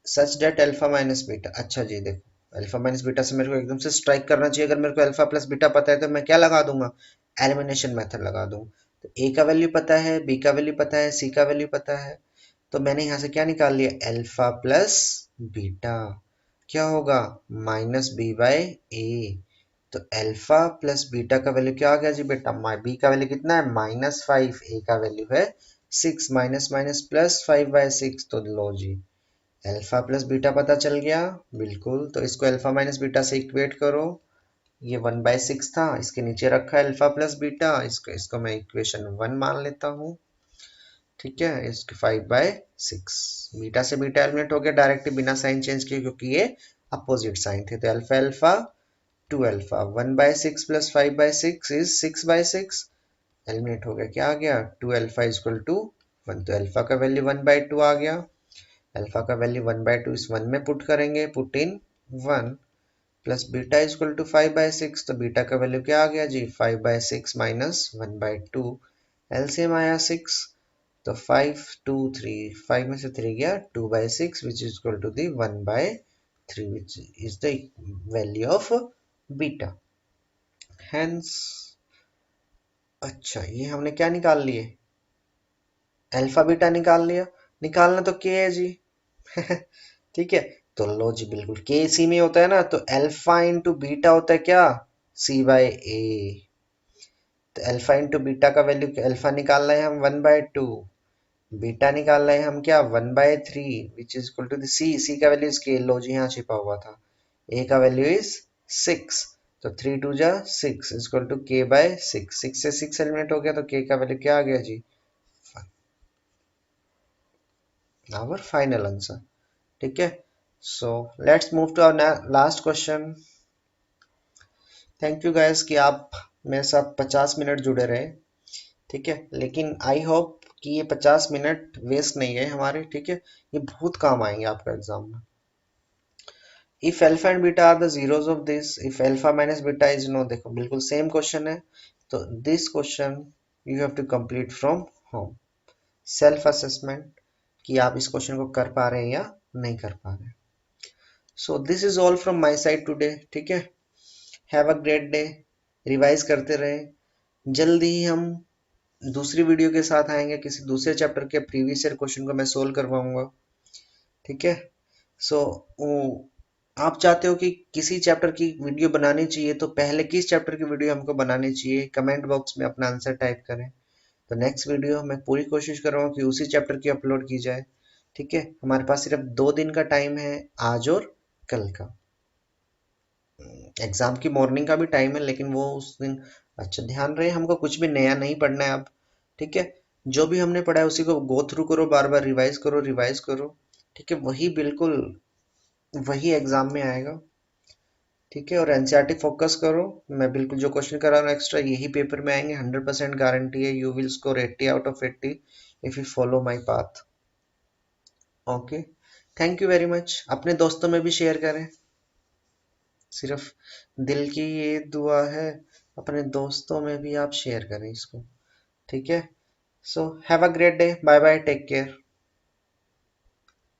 such that alpha minus beta. अच्छा जी देखो, अल्फा माइनस बीटा से मेरे को एकदम से स्ट्राइक करना चाहिए। अगर मेरे को अल्फा प्लस बीटा पता है तो मैं क्या लगा दूंगा, एलिमिनेशन मेथड लगा दूं। तो ए का वैल्यू पता है, बी का वैल्यू पता है, सी का वैल्यू पता है, तो मैंने यहाँ से क्या निकाल लिया, अल्फा प्लस बीटा क्या होगा, माइनस बी बाई ए। तो अल्फा प्लस बीटा का वैल्यू क्या आ गया जी बेटा, बी का वैल्यू कितना है -5, ए का वैल्यू है 6, माइनस माइनस प्लस 5/6। तो लो जी अल्फा प्लस बीटा पता चल गया, बिल्कुल। तो इसको अल्फा माइनस बीटा से इक्वेट करो, ये 1/6 था, इसके नीचे रखा है अल्फा प्लस बीटा, इसको मैं इक्वेशन 1 मान लेता हूँ। ठीक है, इसके 5/6, बीटा से बीटा एलिमिनेट हो गया डायरेक्ट बिना साइन चेंज किए, क्योंकि ये अपोजिट साइन थे। तो alpha alpha 2 alpha, 1/6 plus 5/6 is 6/6, eliminate हो गया, क्या आ गया 2 अल्फा इक्वल टू 1। तो अल्फा का वैल्यू 1/2 आ गया, अल्फा का वैल्यू 1/2 इस 1 में पुट करेंगे, put in 1 plus beta equal to 5/6। तो बीटा का वैल्यू क्या आ गया जी, 5/6 माइनस 1/2, एलसीएम आया 6। तो 5 2 3, 5 में से 3 गया 2/6 which is equal to the 1/3 which is the value of beta. Hence अच्छा ये हमने क्या निकाल लिए, अल्फा बीटा निकाल लिया। निकालना तो के है जी ठीक है, तो लो जी बिल्कुल के सी में होता है ना, तो अल्फा इंटू बीटा होता है क्या, C/A। तो अल्फा इंटू बीटा का वैल्यू, अल्फा निकाल रहे हैं हम 1/2, बीटा निकाल रहे हैं हम क्या 1/3 विच इज इक्वल टू सी का वैल्यू स्केल लो जी यहाँ छिपा हुआ था, ए का वैल्यू इज 6। तो 3 2 जा 6 इक्वल टू k/6, 6 से 6 एलिमिनेट हो गया, तो k का वैल्यू क्या आ गया जी, आवर फाइनल आंसर। ठीक है, so let's move to our last question. Thank you guys कि आप मेरे साथ 50 मिनट जुड़े रहे। ठीक है, लेकिन आई होप कि ये 50 मिनट वेस्ट नहीं गए हमारे। ठीक है, ये बहुत काम आएंगे आपका एग्जाम में। If alpha and beta are the zeros of this, if alpha minus beta is no, देखो बिल्कुल सेम क्वेश्चन है। तो this question you have to complete from home, self assessment, कि आप इस क्वेश्चन को कर पा रहे हैं या नहीं कर पा रहे हैं। So this is all from my side today. ठीक है, have a great day, revise करते रहे। जल्दी ही हम दूसरी वीडियो के साथ आएंगे, किसी दूसरे चैप्टर के प्रीवियस ईयर क्वेश्चन को मैं सोल्व करवाऊंगा। ठीक है, सो आप चाहते हो कि किसी चैप्टर की वीडियो बनानी चाहिए, तो पहले किस चैप्टर की वीडियो हमको बनानी चाहिए, कमेंट बॉक्स में अपना आंसर टाइप करें। तो नेक्स्ट वीडियो मैं पूरी कोशिश कर रहा हूँ कि उसी चैप्टर की अपलोड की जाए। ठीक है, हमारे पास सिर्फ 2 दिन का टाइम है, आज और कल का। एग्जाम की मॉर्निंग का भी टाइम है, लेकिन वो उस दिन, अच्छा ध्यान रहे हमको कुछ भी नया नहीं पढ़ना है अब। ठीक है, जो भी हमने पढ़ा है उसी को गो थ्रू करो, बार बार रिवाइज करो, रिवाइज करो। ठीक है, वही बिल्कुल वही एग्जाम में आएगा। ठीक है, और एनसीईआरटी फोकस करो। मैं बिल्कुल जो क्वेश्चन करा रहा हूँ एक्स्ट्रा यही पेपर में आएंगे, 100% गारंटी है। You will score 80 out of 80 if you follow my path. Okay, thank you very much. अपने दोस्तों में भी शेयर करें, सिर्फ दिल की ये दुआ है, अपने दोस्तों में भी आप शेयर करें इसको। ठीक है, so have a great day, bye bye, take care.